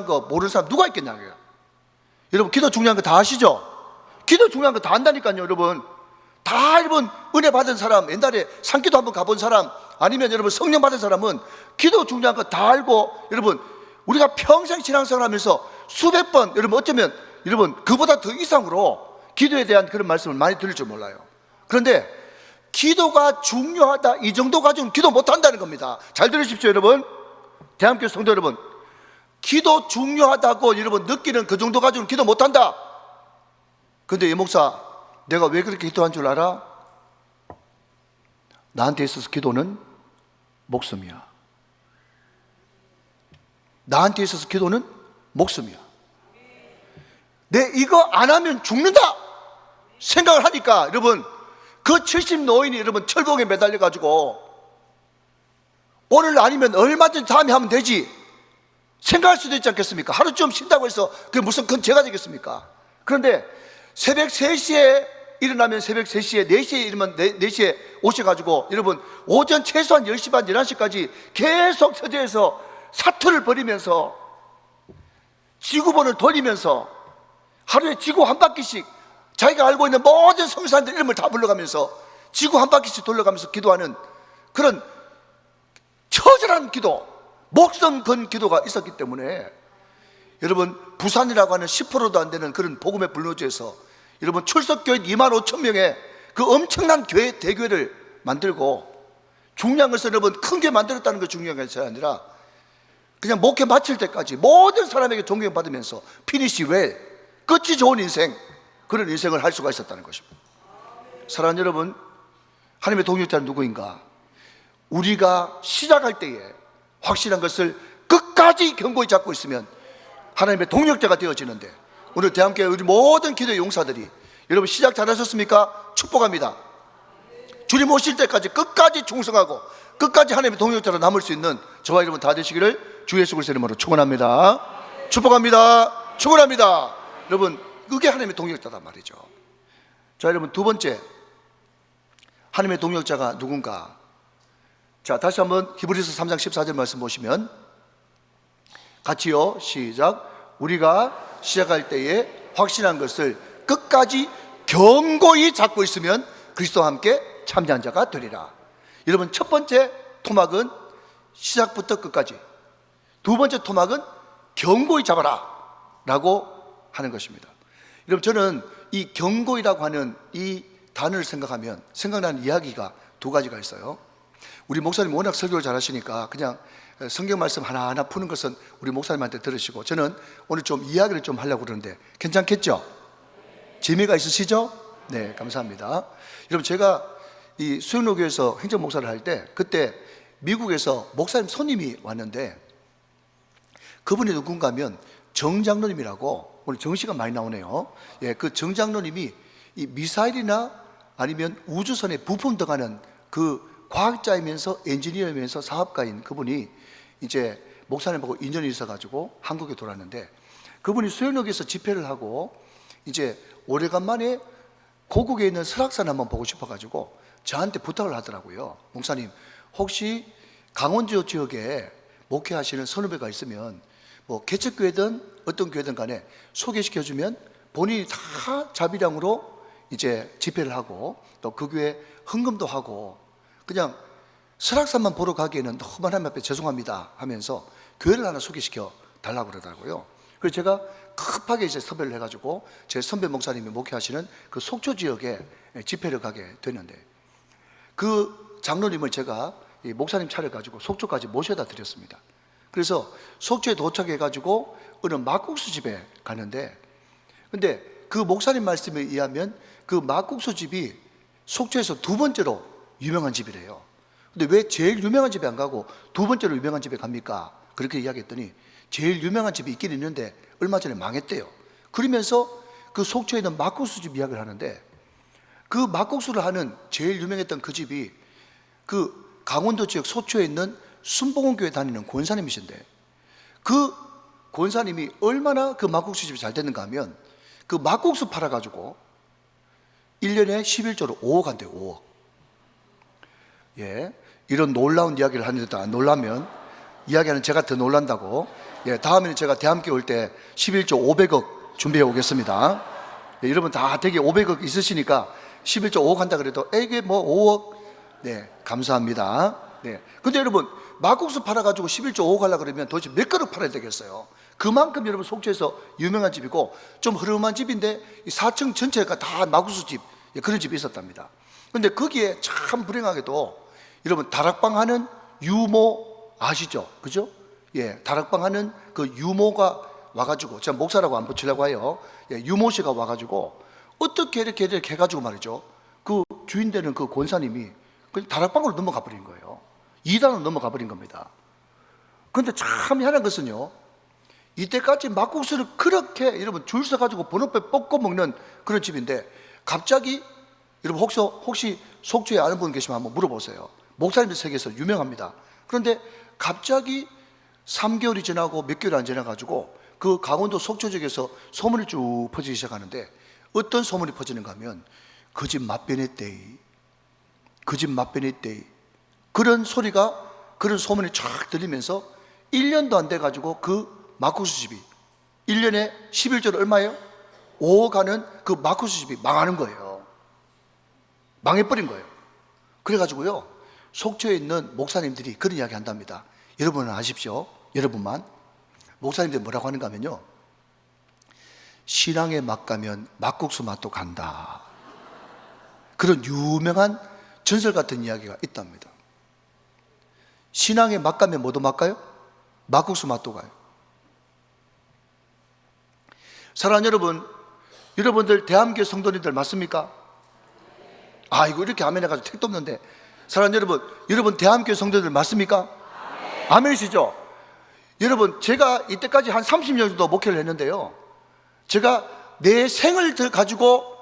거 모르는 사람 누가 있겠냐고요. 여러분 기도 중요한 거 다 아시죠? 기도 중요한 거 다 안다니까요. 여러분 다 여러분 은혜 받은 사람, 옛날에 산기도 한번 가본 사람, 아니면 여러분 성령 받은 사람은 기도 중요한 거 다 알고, 여러분 우리가 평생 신앙생활 하면서 수백 번, 여러분 어쩌면 여러분 그보다 더 이상으로 기도에 대한 그런 말씀을 많이 들을 줄 몰라요. 그런데 기도가 중요하다 이 정도 가지고는 기도 못한다는 겁니다. 잘 들으십시오 여러분. 대한민국 성도 여러분, 기도 중요하다고 여러분 느끼는 그 정도 가지고는 기도 못한다. 그런데 이 목사, 내가 왜 그렇게 기도한 줄 알아? 나한테 있어서 기도는 목숨이야. 나한테 있어서 기도는 목숨이야. 내 이거 안 하면 죽는다 생각을 하니까 여러분 그 70 노인이 여러분 철봉에 매달려 가지고 오늘 아니면 얼마든지 다음에 하면 되지 생각할 수도 있지 않겠습니까? 하루쯤 쉰다고 해서 그게 무슨 큰 죄가 되겠습니까? 그런데 새벽 3시에 일어나면 새벽 3시에 4시에 일어나면 4시에 오셔가지고 여러분 오전 최소한 10시 반 11시까지 계속 서재에서 사투를 벌이면서 지구본을 돌리면서 하루에 지구 한 바퀴씩 자기가 알고 있는 모든 성사람들 이름을 다 불러가면서 지구 한 바퀴씩 돌려가면서 기도하는 그런 처절한 기도, 목숨 건 기도가 있었기 때문에 여러분 부산이라고 하는 10%도 안 되는 그런 복음의 불노지에서 여러분 출석교인 25,000명의 그 엄청난 교회 대교회를 만들고, 중요한 것은 여러분 큰 교회 만들었다는 게 중요한 것이 아니라 그냥 목회 마칠 때까지 모든 사람에게 존경받으면서 피니시 웰, 끝이 좋은 인생, 그런 인생을 할 수가 있었다는 것입니다. 사랑하는 여러분, 하나님의 동역자는 누구인가? 우리가 시작할 때에 확실한 것을 끝까지 견고히 잡고 있으면 하나님의 동력자가 되어지는데, 오늘 대한교회 우리 모든 기도의 용사들이 여러분 시작 잘하셨습니까? 축복합니다. 주님 오실 때까지 끝까지 충성하고 끝까지 하나님의 동력자로 남을 수 있는 저와 여러분 다 되시기를 주 예수 그리스도의 이름으로 축원합니다. 축복합니다. 축원합니다. 여러분 그게 하나님의 동력자단 말이죠. 자, 여러분 두 번째, 하나님의 동력자가 누군가? 자, 다시 한번 히브리서 3장 14절 말씀 보시면 같이요, 시작. 우리가 시작할 때에 확신한 것을 끝까지 견고히 잡고 있으면 그리스도와 함께 참여한 자가 되리라. 여러분 첫 번째 토막은 시작부터 끝까지, 두 번째 토막은 견고히 잡아라 라고 하는 것입니다. 여러분 저는 이 견고히라고 하는 이 단어를 생각하면 생각나는 이야기가 두 가지가 있어요. 우리 목사님 워낙 설교를 잘하시니까 그냥 성경 말씀 하나하나 푸는 것은 우리 목사님한테 들으시고, 저는 오늘 좀 이야기를 좀 하려고 그러는데 괜찮겠죠? 재미가 있으시죠? 네, 감사합니다. 여러분 제가 이 수영로교에서 행정목사를 할 때 그때 미국에서 목사님 손님이 왔는데 그분이 누군가 하면 정장로님이라고, 오늘 정시가 많이 나오네요. 예, 그 정장로님이 이 미사일이나 아니면 우주선에 부품 들어가는 그 과학자이면서 엔지니어이면서 사업가인 그분이 이제 목사님하고 인연이 있어가지고 한국에 돌아왔는데, 그분이 수영역에서 집회를 하고 이제 오래간만에 고국에 있는 설악산 한번 보고 싶어가지고 저한테 부탁을 하더라고요. 목사님 혹시 강원도 지역에 목회하시는 선후배가 있으면 뭐 개척교회든 어떤 교회든 간에 소개시켜주면 본인이 다 자비량으로 이제 집회를 하고 또 그 교회 헌금도 하고 그냥 설악산만 보러 가기에는 너무 하나님 앞에 죄송합니다 하면서 교회를 하나 소개시켜 달라고 그러더라고요. 그래서 제가 급하게 이제 섭외를 해가지고 제 선배 목사님이 목회하시는 그 속초 지역에 집회를 가게 됐는데, 그 장로님을 제가 이 목사님 차를 가지고 속초까지 모셔다 드렸습니다. 그래서 속초에 도착해가지고 어느 막국수 집에 가는데, 근데 그 목사님 말씀에 의하면 그 막국수 집이 속초에서 두 번째로 유명한 집이래요. 근데 왜 제일 유명한 집에 안 가고 두 번째로 유명한 집에 갑니까? 그렇게 이야기했더니 제일 유명한 집이 있긴 있는데 얼마 전에 망했대요. 그러면서 그 속초에 있는 막국수 집 이야기를 하는데, 그 막국수를 하는 제일 유명했던 그 집이 그 강원도 지역 소초에 있는 순복음교회 다니는 권사님이신데, 그 권사님이 얼마나 그 막국수 집이 잘 됐는가 하면 그 막국수 팔아가지고 1년에 11조로 5억 한대요. 5억. 예, 이런 놀라운 이야기를 하는데도 안 놀라면 이야기하는 제가 더 놀란다고. 예, 다음에는 제가 대함교회 올 때 11조 500억 준비해 오겠습니다. 예, 여러분 다 되게 500억 있으시니까 11조 5억 한다 그래도 이게 뭐 5억. 네, 감사합니다. 네, 근데 여러분 막국수 팔아가지고 11조 5억 하려고 그러면 도대체 몇 그릇 팔아야 되겠어요? 그만큼 여러분 속초에서 유명한 집이고 좀 흐름한 집인데 이 4층 전체가 다 막국수 집, 예, 그런 집이 있었답니다. 근데 거기에 참 불행하게도 여러분 다락방 하는 유모 아시죠? 그죠? 예, 다락방 하는 그 유모가 와가지고, 제가 목사라고 안 붙이려고 해요. 예, 유모 씨가 와가지고 어떻게 이렇게 해가지고 말이죠, 그 주인 되는 그 권사님이 그냥 다락방으로 넘어가 버린 거예요. 2단으로 넘어가 버린 겁니다. 그런데 참 희한한 것은요, 이때까지 막국수를 그렇게 여러분 줄 서가지고 번호표 뽑고 먹는 그런 집인데, 갑자기 여러분 혹시 속초에 아는 분 계시면 한번 물어보세요. 목사님들 세계에서 유명합니다. 그런데 갑자기 3개월이 지나고 몇 개월이 안 지나가지고 그 강원도 속초 지역에서 소문이 쭉 퍼지기 시작하는데, 어떤 소문이 퍼지는가 하면 그 집 맛변했대, 그 집 맛변했대, 그런 소리가, 그런 소문이 쫙 들리면서 1년도 안 돼가지고 그 막국수 집이 1년에 11조를 얼마예요? 5억 하는 그 막국수 집이 망하는 거예요. 망해버린 거예요. 그래가지고요, 속초에 있는 목사님들이 그런 이야기 한답니다. 여러분은 아십시오. 여러분만. 목사님들이 뭐라고 하는가 하면요, 신앙의 맛 가면 막국수 맛도 간다. 그런 유명한 전설 같은 이야기가 있답니다. 신앙의 맛 가면 뭐도 맛 가요? 막국수 맛도 가요. 사랑하는 여러분, 여러분들 대한민국 성도님들 맞습니까? 아, 이거 이렇게 아멘 해가지고 택도 없는데. 사랑하는 여러분, 여러분 대한민국 성도들 맞습니까? 아멘이시죠? 여러분, 제가 이때까지 한 30년 정도 목회를 했는데요, 제가 내 생을 가지고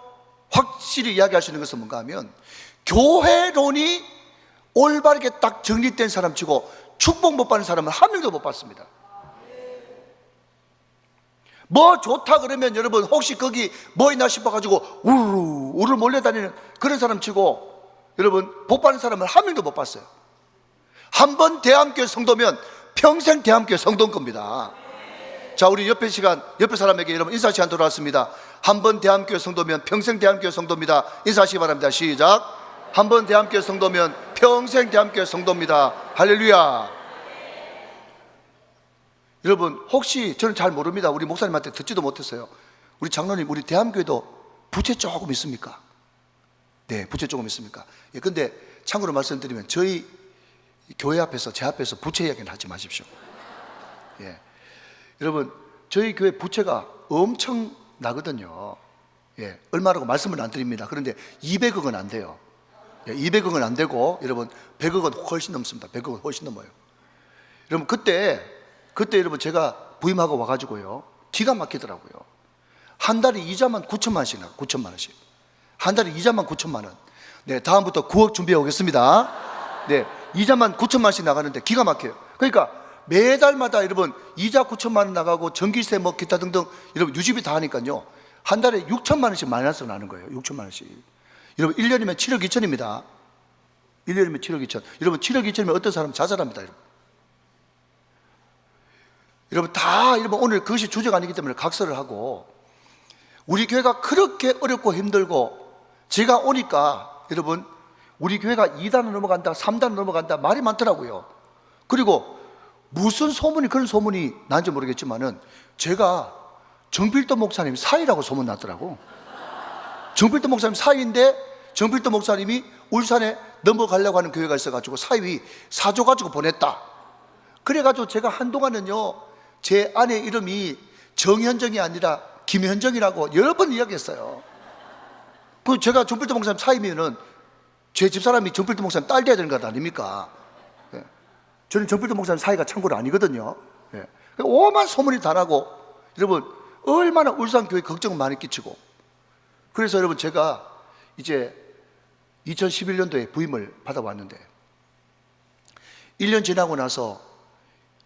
확실히 이야기할 수 있는 것은 뭔가 하면, 교회론이 올바르게 딱 정립된 사람 치고 축복 못 받는 사람은 한 명도 못 받습니다. 뭐 좋다 그러면 여러분, 혹시 거기 뭐 있나 싶어가지고 우르르 몰려다니는 그런 사람 치고 여러분, 복 받는 사람은 한 명도 못 봤어요. 한 번 대함교회 성도면 평생 대함교회 성도인 겁니다. 자, 우리 옆에 사람에게 여러분 인사 시간 돌아왔습니다. 한 번 대함교회 성도면 평생 대함교회 성도입니다. 인사하시기 바랍니다. 시작. 한 번 대함교회 성도면 평생 대함교회 성도입니다. 할렐루야. 여러분, 혹시 저는 잘 모릅니다. 우리 목사님한테 듣지도 못했어요. 우리 장로님, 우리 대함교회도 부채 조금 있습니까? 네, 부채 조금 있습니까? 예, 근데 참고로 말씀드리면 저희 교회 앞에서, 제 앞에서 부채 이야기는 하지 마십시오. 예, 여러분, 저희 교회 부채가 엄청 나거든요. 예, 얼마라고 말씀을 안 드립니다. 그런데 200억은 안 돼요. 예, 200억은 안 되고 여러분 100억은 훨씬 넘습니다. 100억은 훨씬 넘어요. 여러분, 그때 여러분 제가 부임하고 와가지고요, 기가 막히더라고요. 한 달에 이자만 9천만 원씩 나가. 9천만 원씩. 한 달에 이자만 9천만 원. 네, 다음부터 9억 준비해 오겠습니다. 네, 이자만 9천만 원씩 나가는데 기가 막혀요. 그러니까 매달마다 여러분 이자 9천만 원 나가고 전기세 뭐 기타 등등 여러분 유지비 다 하니까요, 한 달에 6천만 원씩 마이너스가 나는 거예요. 6천만 원씩. 여러분 1년이면 7억 2천입니다. 1년이면 7억 2천. 여러분 7억 2천이면 어떤 사람은 자살합니다. 여러분 다 여러분 오늘 그것이 주제가 아니기 때문에 각설을 하고, 우리 교회가 그렇게 어렵고 힘들고 제가 오니까 여러분 우리 교회가 2단을 넘어간다, 3단을 넘어간다 말이 많더라고요. 그리고 무슨 소문이, 그런 소문이 난지 모르겠지만은 제가 정필도 목사님 사위라고 소문 났더라고. 정필도 목사님 사위인데 정필도 목사님이 울산에 넘어가려고 하는 교회가 있어가지고 사위 사줘가지고 보냈다. 그래가지고 제가 한동안은요, 제 아내 이름이 정현정이 아니라 김현정이라고 여러 번 이야기했어요. 그 제가 정필도 목사님 사위면은 제 집사람이 정필도 목사님 딸 돼야 되는 것 아닙니까? 예. 저는 정필도 목사님 사위가 참고로 아니거든요. 예. 오만 소문이 다 나고 여러분 얼마나 울산교회 걱정을 많이 끼치고, 그래서 여러분 제가 이제 2011년도에 부임을 받아왔는데 1년 지나고 나서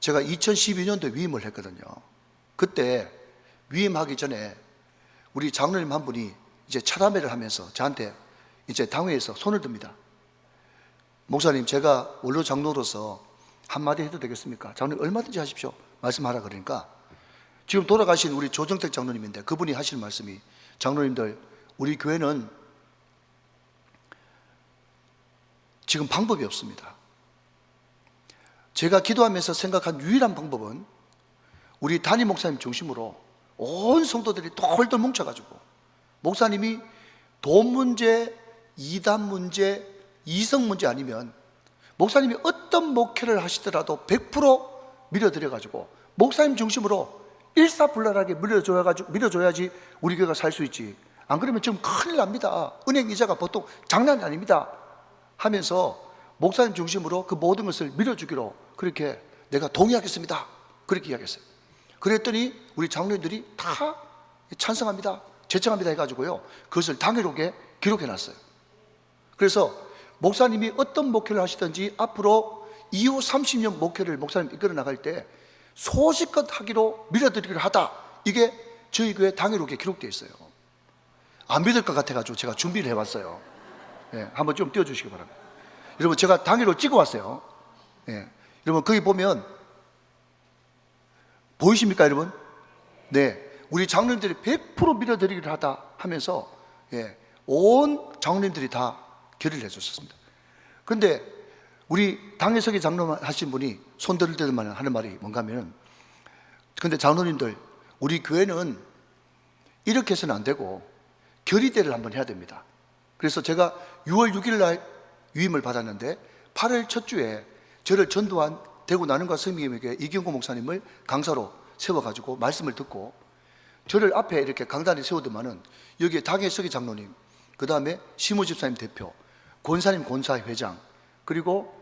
제가 2012년도에 위임을 했거든요. 그때 위임하기 전에 우리 장로님 한 분이 이제 차담회를 하면서 저한테 이제 당회에서 손을 듭니다. 목사님, 제가 원로 장로로서 한마디 해도 되겠습니까? 장로님 얼마든지 하십시오. 말씀하라. 그러니까 지금 돌아가신 우리 조정택 장로님인데 그분이 하시는 말씀이, 장로님들, 우리 교회는 지금 방법이 없습니다. 제가 기도하면서 생각한 유일한 방법은 우리 담임 목사님 중심으로 온 성도들이 똘똘 뭉쳐가지고 목사님이 돈 문제, 이단 문제, 이성 문제 아니면 목사님이 어떤 목회를 하시더라도 100% 밀어드려가지고 목사님 중심으로 일사불란하게 밀어줘야지 우리 교회가 살 수 있지. 안 그러면 지금 큰일 납니다. 은행 이자가 보통 장난이 아닙니다. 하면서 목사님 중심으로 그 모든 것을 밀어주기로 그렇게 내가 동의하겠습니다. 그렇게 이야기했어요. 그랬더니 우리 장로님들이 다 찬성합니다, 제청합니다 해가지고요, 그것을 당회록에 기록해놨어요. 그래서 목사님이 어떤 목회를 하시든지 앞으로 이후 30년 목회를 목사님 이끌어 나갈 때 소식껏 하기로 밀어드리기로 하다. 이게 저희 교회 당회록에 기록되어 있어요. 안 믿을 것 같아가지고 제가 준비를 해왔어요. 예, 한번 좀 띄워주시기 바랍니다. 여러분 제가 당회록 찍어왔어요. 예, 여러분 거기 보면 보이십니까 여러분? 네, 우리 장로님들이 100% 밀어드리기로 하다 하면서 예, 온 장로님들이 다 결의를 해줬습니다. 그런데 우리 당회석의 장로 하신 분이 손 들을 때만 하는 말이 뭔가 하면, 근데 장로님들, 우리 교회는 이렇게 해서는 안 되고 결의대를 한번 해야 됩니다. 그래서 제가 6월 6일 날 위임을 받았는데 8월 첫 주에 저를 전도한 대구 나눔과 성김에게 이경고 목사님을 강사로 세워가지고 말씀을 듣고, 저를 앞에 이렇게 강단에 세우더만은 여기에 당회석의 장로님, 그 다음에 시무 집사님 대표, 권사님 권사회 회장, 그리고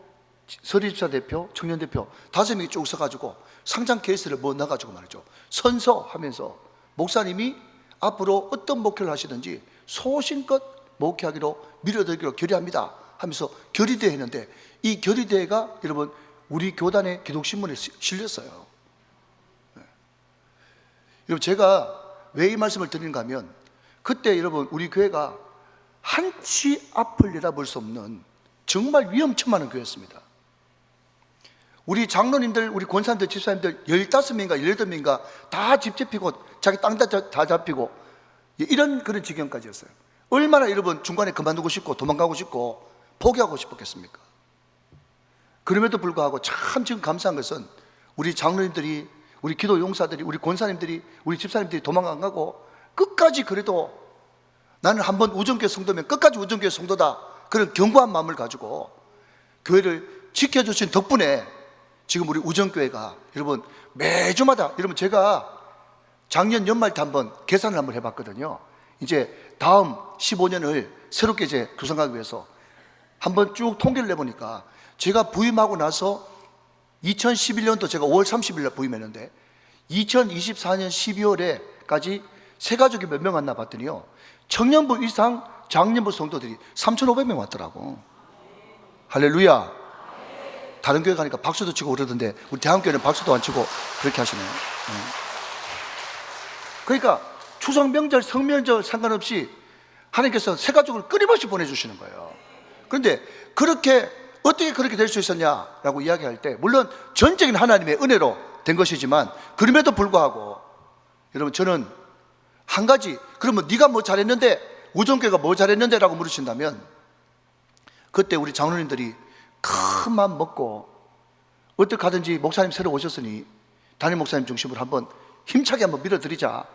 서리집사 대표, 청년 대표 5명이 쭉 서가지고 상장 케이스를 뭐 넣어가지고 말이죠, 선서하면서 목사님이 앞으로 어떤 목회를 하시든지 소신껏 목회하기로 밀어들기로 결의합니다 하면서 결의대회 했는데, 이 결의대회가 여러분 우리 교단의 기독신문에 실렸어요. 여러분, 제가 왜 이 말씀을 드리는가 하면, 그때 여러분 우리 교회가 한치 앞을 내다볼 수 없는 정말 위험천만한 교회였습니다. 우리 장로님들, 우리 권사님들, 집사님들 15명인가 18명인가 다 집 잡히고 자기 땅 다 잡히고 이런 그런 지경까지였어요. 얼마나 여러분 중간에 그만두고 싶고 도망가고 싶고 포기하고 싶었겠습니까? 그럼에도 불구하고 참 지금 감사한 것은 우리 장로님들이, 우리 기도 용사들이, 우리 권사님들이, 우리 집사님들이 도망 안 가고 끝까지, 그래도 나는 한번 우정교회 성도면 끝까지 우정교회 성도다, 그런 견고한 마음을 가지고 교회를 지켜주신 덕분에 지금 우리 우정교회가 여러분 매주마다, 여러분 제가 작년 연말 때 한번 계산을 한번 해봤거든요. 이제 다음 15년을 새롭게 이제 구성하기 위해서 한번 쭉 통계를 내보니까, 제가 부임하고 나서 2011년도 제가 5월 30일 날 부임했는데 2024년 12월에까지 세 가족이 몇 명 왔나 봤더니요, 청년부 이상 장년부 성도들이 3,500명 왔더라고. 할렐루야. 다른 교회 가니까 박수도 치고 그러던데 우리 대한교회는 박수도 안 치고 그렇게 하시네요. 그러니까 추석 명절 성명절 상관없이 하나님께서 세 가족을 끊임없이 보내주시는 거예요. 그런데 그렇게 어떻게 그렇게 될 수 있었냐라고 이야기할 때, 물론 전적인 하나님의 은혜로 된 것이지만, 그럼에도 불구하고 여러분 저는 한 가지, 그러면 네가 뭐 잘했는데, 우정교회가 뭐 잘했는데 라고 물으신다면, 그때 우리 장로님들이 큰 마음 먹고 어떻게 하든지 목사님 새로 오셨으니 담임 목사님 중심으로 한번 힘차게 한번 밀어드리자,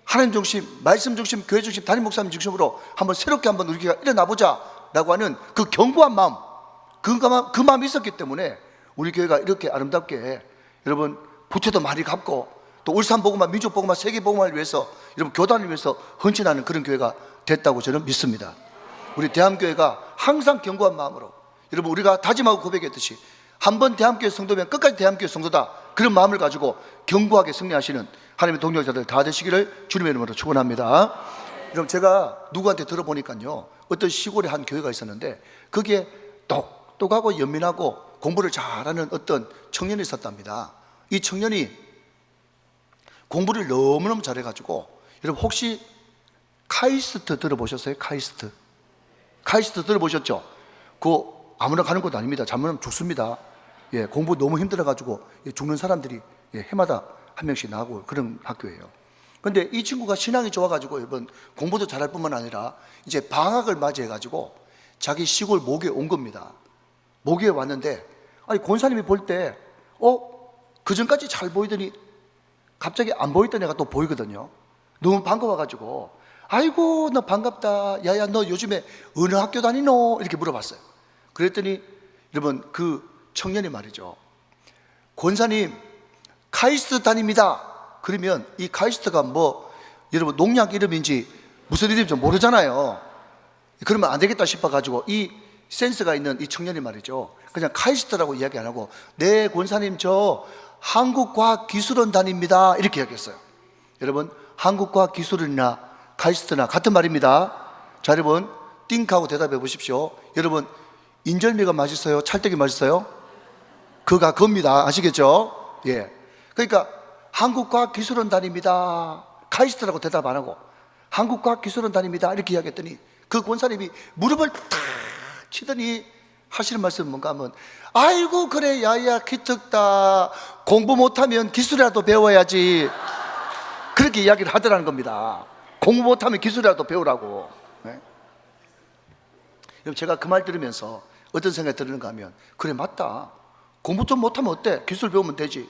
하나님 중심, 말씀 중심, 교회 중심, 담임 목사님 중심으로 한번 새롭게 한번 우리가 일어나보자 라고 하는 그 견고한 마음, 그 마음이 있었기 때문에 우리 교회가 이렇게 아름답게 여러분 부채도 많이 갚고, 또 울산 복음화, 민족 복음화, 세계 복음화를 위해서 여러분 교단을 위해서 헌신하는 그런 교회가 됐다고 저는 믿습니다. 우리 대한교회가 항상 견고한 마음으로, 여러분 우리가 다짐하고 고백했듯이 한번 대한교회 성도면 끝까지 대한교회 성도다, 그런 마음을 가지고 견고하게 승리하시는 하나님의 동역자들 다 되시기를 주님의 이름으로 축원합니다. 여러분 제가 누구한테 들어보니까요, 어떤 시골에 한 교회가 있었는데 거기에 똑똑하고 연민하고 공부를 잘하는 어떤 청년이 있었답니다. 이 청년이 공부를 너무너무 잘해가지고, 여러분 혹시 카이스트 들어보셨어요? 카이스트 들어보셨죠? 그거 아무나 가는 것도 아닙니다. 잘못하면 죽습니다. 예, 공부 너무 힘들어가지고 죽는 사람들이 해마다 한 명씩 나오고 그런 학교예요. 근데 이 친구가 신앙이 좋아가지고 여러분 공부도 잘할 뿐만 아니라 이제 방학을 맞이해가지고 자기 시골 모교에 온 겁니다. 모교에 왔는데, 아니 권사님이 볼 때 그전까지 잘 보이더니 갑자기 안 보이던 애가 또 보이거든요. 너무 반가워가지고, 아이고 너 반갑다, 야야 너 요즘에 어느 학교 다니노? 이렇게 물어봤어요. 그랬더니 여러분 그 청년이 말이죠, 권사님 카이스트 다닙니다. 그러면 이 카이스트가 뭐 여러분 농약 이름인지 무슨 이름인지 모르잖아요. 그러면 안 되겠다 싶어가지고 이 센스가 있는 이 청년이 말이죠, 그냥 카이스트라고 이야기 안 하고, 네 권사님 저 한국과학기술원 다닙니다 이렇게 이야기했어요. 여러분 한국과학기술원이나 카이스트나 같은 말입니다. 자 여러분 띵하고 대답해 보십시오. 여러분 인절미가 맛있어요? 찰떡이 맛있어요? 그가 겁니다. 아시겠죠? 예. 그러니까 한국과학기술원 다닙니다, 카이스트라고 대답 안 하고 한국과학기술원 다닙니다 이렇게 이야기했더니 그 권사님이 무릎을 탁 치더니 하시는 말씀은 뭔가 하면, 아이고 그래 야야 기특다, 공부 못하면 기술이라도 배워야지, 그렇게 이야기를 하더라는 겁니다. 공부 못하면 기술이라도 배우라고. 네? 제가 그 말 들으면서 어떤 생각이 드는가 하면, 그래 맞다, 공부 좀 못하면 어때? 기술 배우면 되지.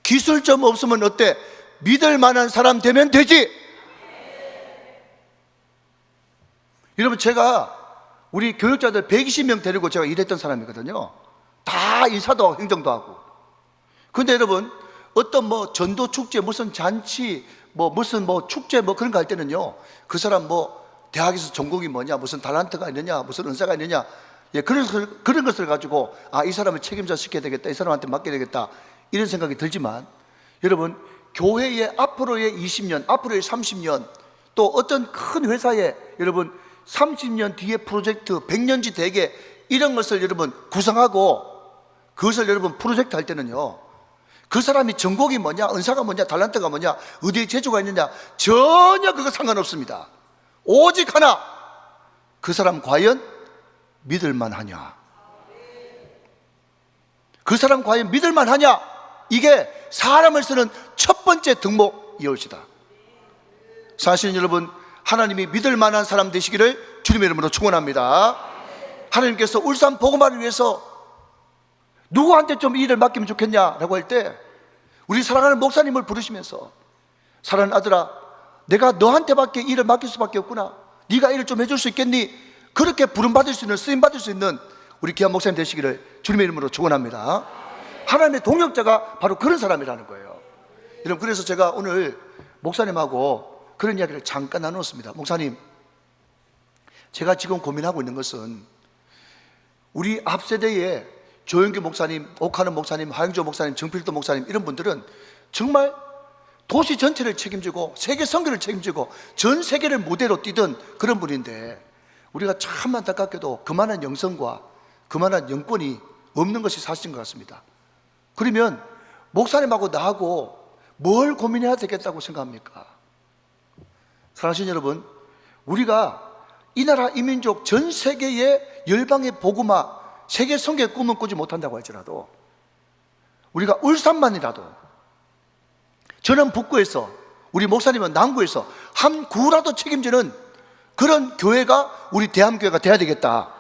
기술 좀 없으면 어때? 믿을 만한 사람 되면 되지. 여러분 제가 우리 교육자들 120명 데리고 제가 일했던 사람이거든요. 다 인사도 하고 행정도 하고. 근데 여러분 어떤 뭐 전도 축제, 무슨 잔치, 무슨 축제 그런 거 할 때는요, 그 사람 대학에서 전공이 뭐냐, 무슨 달란트가 있느냐, 무슨 은사가 있느냐, 그런 것을 가지고 이 사람을 책임자 시켜야 되겠다, 이 사람한테 맡겨야 되겠다, 이런 생각이 들지만, 여러분, 교회의 앞으로의 20년, 앞으로의 30년, 또 어떤 큰 회사에 여러분 30년 뒤에 프로젝트, 100년지 대계 이런 것을 여러분 구성하고 그것을 여러분 프로젝트 할 때는요, 그 사람이 전공이 뭐냐, 은사가 뭐냐, 달란트가 뭐냐, 어디에 재주가 있느냐, 전혀 그거 상관없습니다. 오직 하나, 그 사람 과연 믿을만 하냐, 그 사람 과연 믿을만 하냐, 이게 사람을 쓰는 첫 번째 덕목이옵시다. 사실은 여러분, 하나님이 믿을 만한 사람 되시기를 주님의 이름으로 축원합니다. 하나님께서 울산 복음화를 위해서 누구한테 좀 이 일을 맡기면 좋겠냐라고 할 때 우리 사랑하는 목사님을 부르시면서, 사랑하는 아들아, 내가 너한테밖에 일을 맡길 수밖에 없구나, 네가 일을 좀 해줄 수 있겠니? 그렇게 부름받을 수 있는, 쓰임받을 수 있는 우리 귀한 목사님 되시기를 주님의 이름으로 축원합니다. 하나님의 동역자가 바로 그런 사람이라는 거예요. 여러분, 그래서 제가 오늘 목사님하고 그런 이야기를 잠깐 나눴습니다. 목사님, 제가 지금 고민하고 있는 것은 우리 앞 세대에 조영규 목사님, 옥하는 목사님, 하영조 목사님, 정필도 목사님, 이런 분들은 정말 도시 전체를 책임지고 세계 선교를 책임지고 전 세계를 무대로 뛰던 그런 분인데, 우리가 참 안타깝게도 그만한 영성과 그만한 영권이 없는 것이 사실인 것 같습니다. 그러면 목사님하고 나하고 뭘 고민해야 되겠다고 생각합니까? 사랑하시는 여러분, 우리가 이 나라 이 민족 전 세계의 열방의 복음화, 세계 선교의 꿈은 꾸지 못한다고 할지라도 우리가 울산만이라도, 저는 북구에서, 우리 목사님은 남구에서 한 구라도 책임지는 그런 교회가 우리 대한교회가 돼야 되겠다.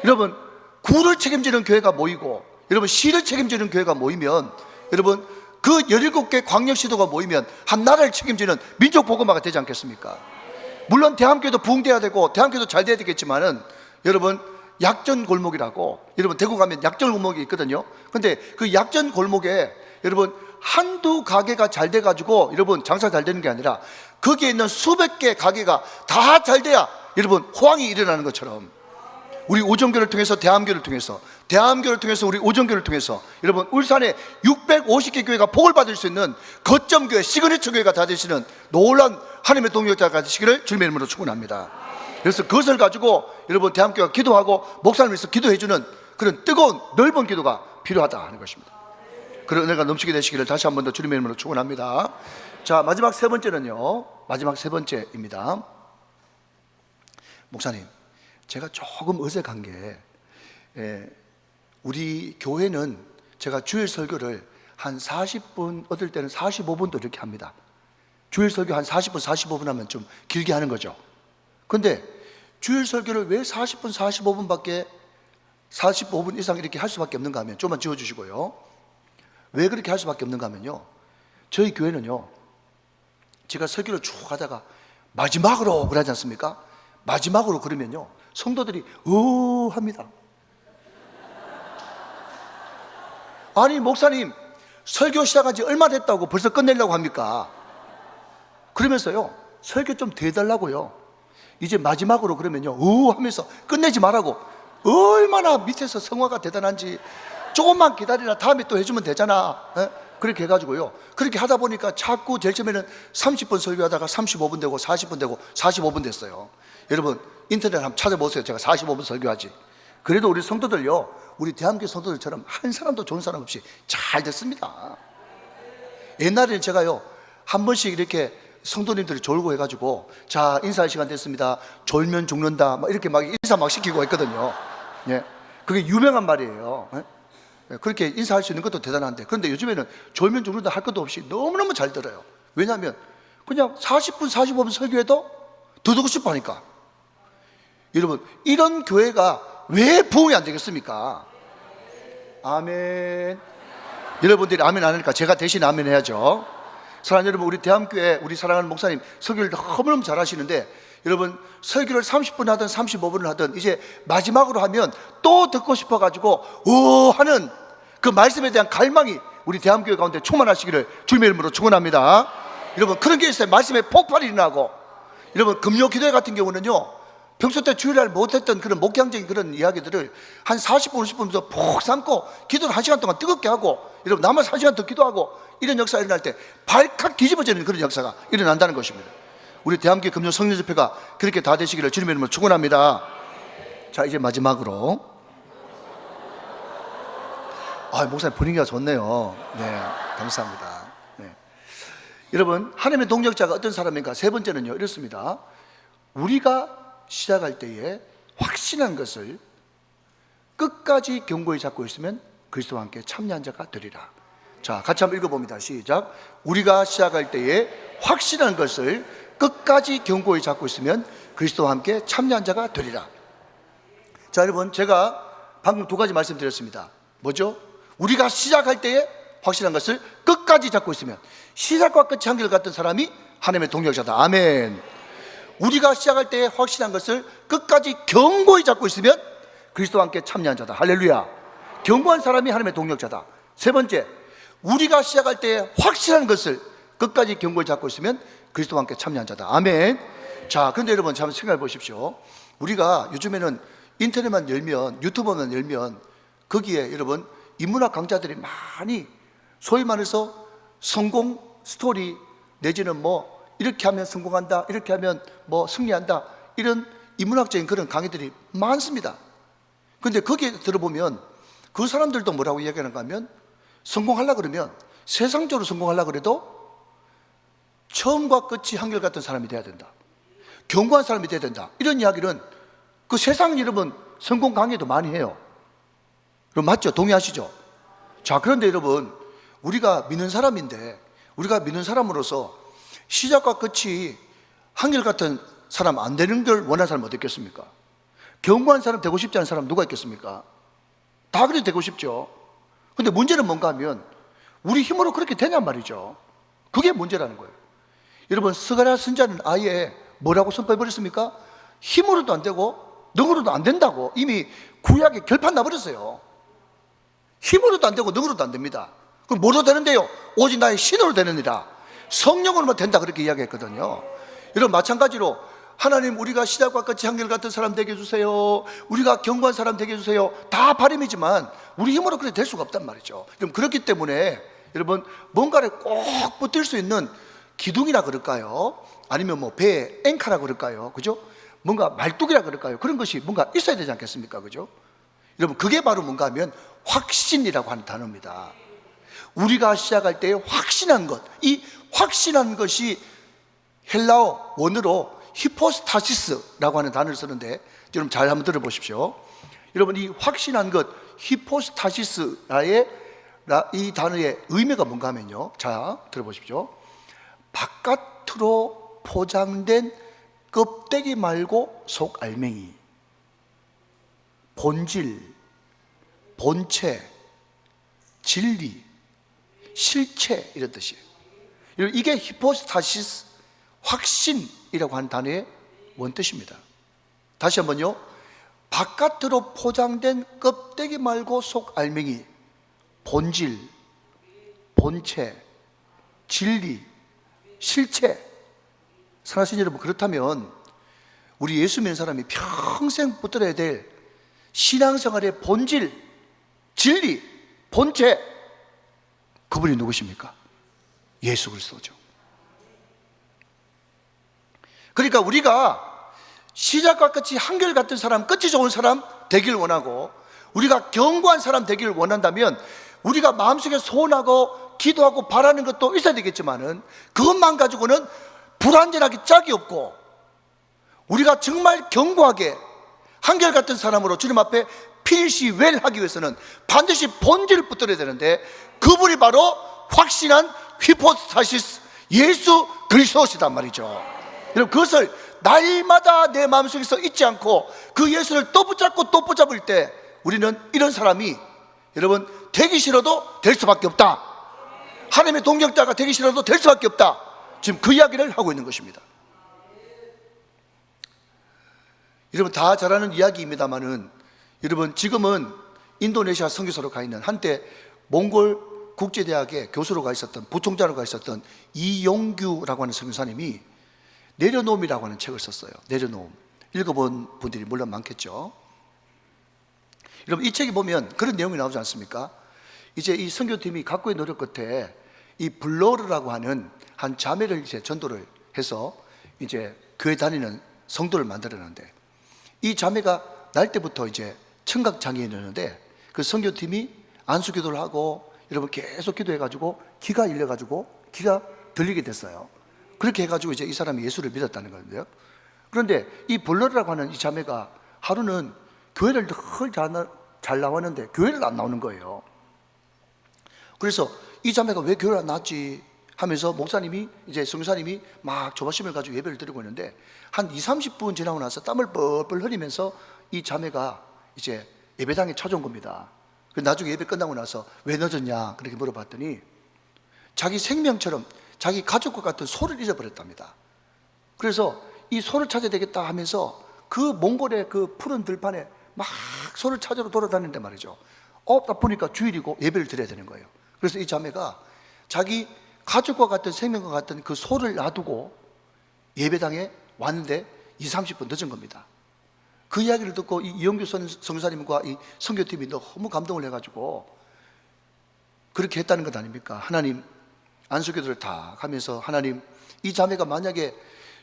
여러분, 구를 책임지는 교회가 모이고, 여러분 시를 책임지는 교회가 모이면, 여러분 그 17개 광역시도가 모이면 한 나라를 책임지는 민족 복음화가 되지 않겠습니까? 물론 대한교회도 부흥돼야 되고 대한교회도 잘 돼야 되겠지만은, 여러분 약전 골목이라고, 여러분 대구 가면 약전 골목이 있거든요. 근데 그 약전 골목에 여러분 한두 가게가 잘 돼가지고 여러분 장사 잘 되는 게 아니라 거기에 있는 수백 개 가게가 다 잘 돼야 여러분 호황이 일어나는 것처럼, 우리 오정교를 통해서 대함교를 통해서, 대함교를 통해서 우리 오정교를 통해서 여러분 울산에 650개 교회가 복을 받을 수 있는 거점교회, 시그니처 교회가 다 되시는 놀라운 하나님의 동역자가 되시기를 주님의 이름으로 축원합니다. 그래서 그것을 가지고 여러분 대함교회가 기도하고 목사님을 위해서 기도해주는 그런 뜨거운 넓은 기도가 필요하다 하는 것입니다. 그런 은혜가 넘치게 되시기를 다시 한 번 더 주님의 이름으로 축원합니다. 자, 마지막 세 번째는요, 마지막 세 번째입니다. 목사님, 제가 조금 어색한 게, 우리 교회는 제가 주일 설교를 한 40분, 어떨 때는 45분도 이렇게 합니다. 주일 설교 한 40분, 45분 하면 좀 길게 하는 거죠. 근데 주일 설교를 왜 40분, 45분밖에, 45분 이상 이렇게 할 수밖에 없는가 하면, 좀만 지워주시고요. 왜 그렇게 할 수밖에 없는가 하면요, 저희 교회는요, 제가 설교를 쭉 하다가 마지막으로 그러지 않습니까? 마지막으로 그러면요, 성도들이 합니다. 아니 목사님, 설교 시작한 지 얼마 됐다고 벌써 끝내려고 합니까? 그러면서요, 설교 좀 더 해달라고요. 이제 마지막으로 그러면요, 하면서 끝내지 말라고. 얼마나 밑에서 성화가 대단한지, 조금만 기다리라, 다음에 또 해주면 되잖아. 그렇게 해가지고요, 그렇게 하다 보니까 자꾸 제일 처음에는 30분 설교하다가 35분 되고 40분 되고 45분 됐어요. 여러분 인터넷 한번 찾아보세요. 제가 45분 설교하지. 그래도 우리 성도들요, 우리 대한민국 성도들처럼 한 사람도 좋은 사람 없이 잘 됐습니다. 옛날에는 제가요, 한 번씩 이렇게 성도님들이 졸고 해가지고, 자 인사할 시간 됐습니다, 졸면 죽는다, 막 이렇게 막 인사 막 시키고 했거든요. 예, 그게 유명한 말이에요. 그렇게 인사할 수 있는 것도 대단한데, 그런데 요즘에는 졸면 죽는다 할 것도 없이 너무너무 잘 들어요. 왜냐하면 그냥 40분 45분 설교해도 더 듣고 싶어 하니까. 여러분, 이런 교회가 왜 부흥이 안 되겠습니까? 아멘. 여러분들이 아멘 안 하니까 제가 대신 아멘 해야죠. 사랑하는 여러분, 우리 대한교회 우리 사랑하는 목사님 설교를 너무너무 잘 하시는데, 여러분 설교를 30분 하든 35분을 하든 이제 마지막으로 하면 또 듣고 싶어 가지고 하는 그 말씀에 대한 갈망이 우리 대한교회 가운데 충만하시기를 주님의 이름으로 축원합니다. 여러분 그런 게 있어요. 말씀에 폭발이 일어나고, 여러분 금요 기도회 같은 경우는요, 평소 때 주일날 못했던 그런 목양적인 그런 이야기들을 한 40분, 50분부터 푹 삼고 기도를 1시간 동안 뜨겁게 하고, 여러분 남아서 1시간 더 기도하고, 이런 역사가 일어날 때 발칵 뒤집어지는 그런 역사가 일어난다는 것입니다. 우리 대한민국 금요 성령집회가 그렇게 다 되시기를 주님의 이름으로 축원합니다. 자, 이제 마지막으로, 목사님 분위기가 좋네요. 네, 감사합니다. 네. 여러분, 하나님의 동력자가 어떤 사람인가? 세 번째는요, 이렇습니다. 우리가 시작할 때에 확신한 것을 끝까지 견고히 잡고 있으면 그리스도와 함께 참여한 자가 되리라. 자, 같이 한번 읽어봅니다. 시작. 우리가 시작할 때에 확신한 것을 끝까지 견고히 잡고 있으면 그리스도와 함께 참여한 자가 되리라. 자, 여러분, 제가 방금 두 가지 말씀드렸습니다. 뭐죠? 우리가 시작할 때에 확신한 것을 끝까지 잡고 있으면, 시작과 끝이 한결 같은 사람이 하나님의 동력자다. 아멘. 우리가 시작할 때에 확신한 것을 끝까지 견고히 잡고 있으면 그리스도와 함께 참여한 자다. 할렐루야. 견고한 사람이 하나님의 동력자다. 세 번째, 우리가 시작할 때에 확신한 것을 끝까지 견고히 잡고 있으면 그리스도와 함께 참여한 자다. 아멘. 자, 그런데 여러분 잠깐 생각해 보십시오. 우리가 요즘에는 인터넷만 열면, 유튜브만 열면 거기에 여러분 인문학 강좌들이 많이, 소위 말해서 성공 스토리 내지는 뭐 이렇게 하면 성공한다, 이렇게 하면 뭐 승리한다, 이런 인문학적인 그런 강의들이 많습니다. 그런데 거기에 들어보면 그 사람들도 뭐라고 이야기하는가 하면, 성공하려고 그러면, 세상적으로 성공하려고 그래도 처음과 끝이 한결같은 사람이 돼야 된다, 견고한 사람이 돼야 된다, 이런 이야기는 그 세상 여러분 성공 강의도 많이 해요. 그럼 맞죠? 동의하시죠? 자, 그런데 여러분, 우리가 믿는 사람인데, 우리가 믿는 사람으로서 시작과 끝이 한결같은 사람 안 되는 걸 원하는 사람 어디 있겠습니까? 견고한 사람 되고 싶지 않은 사람 누가 있겠습니까? 다 그래도 되고 싶죠. 근데 문제는 뭔가 하면 우리 힘으로 그렇게 되냔 말이죠. 그게 문제라는 거예요. 여러분, 스가랴 선지자는 아예 뭐라고 선포해버렸습니까? 힘으로도 안 되고 능으로도 안 된다고 이미 구약에 결판 나버렸어요. 힘으로도 안 되고 능으로도 안 됩니다. 그럼 뭐로 되는데요? 오직 나의 신으로 되느니라. 성령으로만 된다, 그렇게 이야기했거든요. 여러분, 마찬가지로 하나님, 우리가 시작과 끝이 한결같은 사람 되게 해주세요, 우리가 견고한 사람 되게 해주세요, 다 바람이지만 우리 힘으로 그렇게 될 수가 없단 말이죠. 그럼 그렇기 때문에 여러분, 뭔가를 꼭 붙들 수 있는 기둥이라 그럴까요? 아니면 뭐 배의 앵카라 그럴까요? 그죠? 뭔가 말뚝이라 그럴까요? 그런 것이 뭔가 있어야 되지 않겠습니까? 그죠? 여러분, 그게 바로 뭔가 하면 확신이라고 하는 단어입니다. 우리가 시작할 때 확신한 것, 이 확신한 것이 헬라어 원어로 히포스타시스라고 하는 단어를 쓰는데, 여러분 잘 한번 들어보십시오. 여러분, 이 확신한 것, 히포스타시스의 이 단어의 의미가 뭔가 하면요, 자, 들어보십시오. 바깥으로 포장된 껍데기 말고 속 알맹이, 본질, 본체, 진리, 실체, 이런 뜻이에요. 이게 히포스타시스, 확신이라고 하는 단어의 원뜻입니다. 다시 한번요. 바깥으로 포장된 껍데기 말고 속 알맹이, 본질, 본체, 진리, 실체. 사랑하시는 여러분, 그렇다면 우리 예수 믿는 사람이 평생 붙들어야 될 신앙생활의 본질, 진리, 본체, 그분이 누구십니까? 예수 그리스도죠. 그러니까 우리가 시작과 끝이 한결같은 사람, 끝이 좋은 사람 되길 원하고, 우리가 견고한 사람 되길 원한다면 우리가 마음속에 소원하고 기도하고 바라는 것도 있어야 되겠지만은, 그것만 가지고는 불완전하기 짝이 없고, 우리가 정말 견고하게 한결같은 사람으로 주님 앞에 필시 웰하기 위해서는 반드시 본질을 붙들어야 되는데, 그분이 바로 확신한 히포스타시스 예수 그리스도시단 말이죠. 여러분, 그것을 날마다 내 마음속에서 잊지 않고 그 예수를 또 붙잡고 또 붙잡을 때, 우리는 이런 사람이 여러분 되기 싫어도 될 수밖에 없다, 하나님의 동력자가 되기 싫어도 될 수밖에 없다, 지금 그 이야기를 하고 있는 것입니다. 여러분, 다 잘 아는 이야기입니다만은, 여러분 지금은 인도네시아 선교사로 가 있는, 한때 몽골 국제대학에 교수로 가 있었던, 부총장으로 가 있었던 이용규라고 하는 선교사님이 내려놓음이라고 하는 책을 썼어요. 내려놓음. 읽어본 분들이 물론 많겠죠. 여러분, 이 책에 보면 그런 내용이 나오지 않습니까? 이제 이 선교팀이 각고의 노력 끝에 이 블로르라고 하는 한 자매를 이제 전도를 해서 이제 교회 다니는 성도를 만들어놨는데, 이 자매가 날 때부터 이제 청각 장애인이었는데 그 선교팀이 안수 기도를 하고 여러분 계속 기도해가지고 귀가 열려가지고 귀가 들리게 됐어요. 그렇게 해가지고 이제 이 사람이 예수를 믿었다는 건데요. 그런데 이 블러라고 하는 이 자매가 하루는 교회를 늘 잘 나왔는데 교회를 안 나오는 거예요. 그래서 이 자매가 왜 교회를 안 나왔지 하면서 목사님이 이제 성사님이 막 조바심을 가지고 예배를 드리고 있는데 한 20-30분 지나고 나서 땀을 뻘뻘 흘리면서 이 자매가 이제 예배당에 찾아온 겁니다. 나중에 예배 끝나고 나서 왜 늦었냐 그렇게 물어봤더니 자기 생명처럼 자기 가족과 같은 소를 잃어버렸답니다. 그래서 이 소를 찾아야 되겠다 하면서 그 몽골의 그 푸른 들판에 막 소를 찾으러 돌아다니는데 말이죠. 딱 보니까 주일이고 예배를 드려야 되는 거예요. 그래서 이 자매가 자기 가족과 같은 생명과 같은 그 소를 놔두고 예배당에 왔는데 20-30분 늦은 겁니다. 그 이야기를 듣고 이 이영규 성사님과 이 선교팀이 너무 감동을 해가지고 그렇게 했다는 것 아닙니까? 하나님, 안수기도를 다 하면서 하나님, 이 자매가 만약에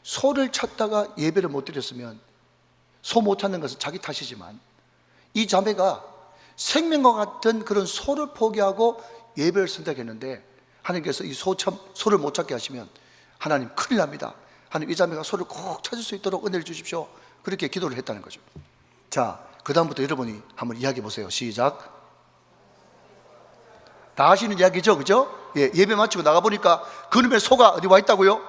소를 찾다가 예배를 못 드렸으면 소 못 찾는 것은 자기 탓이지만 이 자매가 생명과 같은 그런 소를 포기하고 예배를 선택했는데 하나님께서 이 소를 못 찾게 하시면 하나님 큰일 납니다. 하나님, 이 자매가 소를 꼭 찾을 수 있도록 은혜를 주십시오. 그렇게 기도를 했다는 거죠. 자, 그 다음부터 여러분이 한번 이야기해 보세요. 시작. 다 하시는 이야기죠, 그죠? 예배 마치고 나가보니까 그놈의 소가 어디 와 있다고요?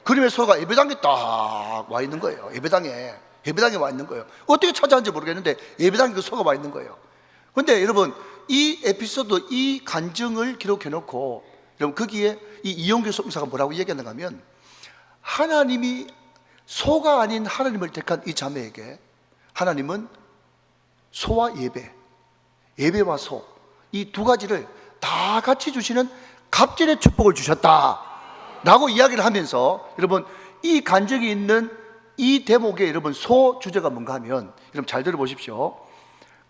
그놈의 소가 예배당에 딱 와 있는 거예요. 예배당에 와 있는 거예요. 어떻게 찾아왔는지 모르겠는데 예배당에 그 소가 와 있는 거예요. 근데 여러분, 이 에피소드, 이 간증을 기록해 놓고 여러분 거기에 이 이용규 목사가 뭐라고 얘기하는가 하면, 하나님이 소가 아닌 하나님을 택한 이 자매에게 하나님은 소와 예배와 소, 이 두 가지를 다 같이 주시는 갑절의 축복을 주셨다 라고 이야기를 하면서, 여러분 이 간증이 있는 이 대목에 여러분 소 주제가 뭔가 하면, 여러분 잘 들어보십시오.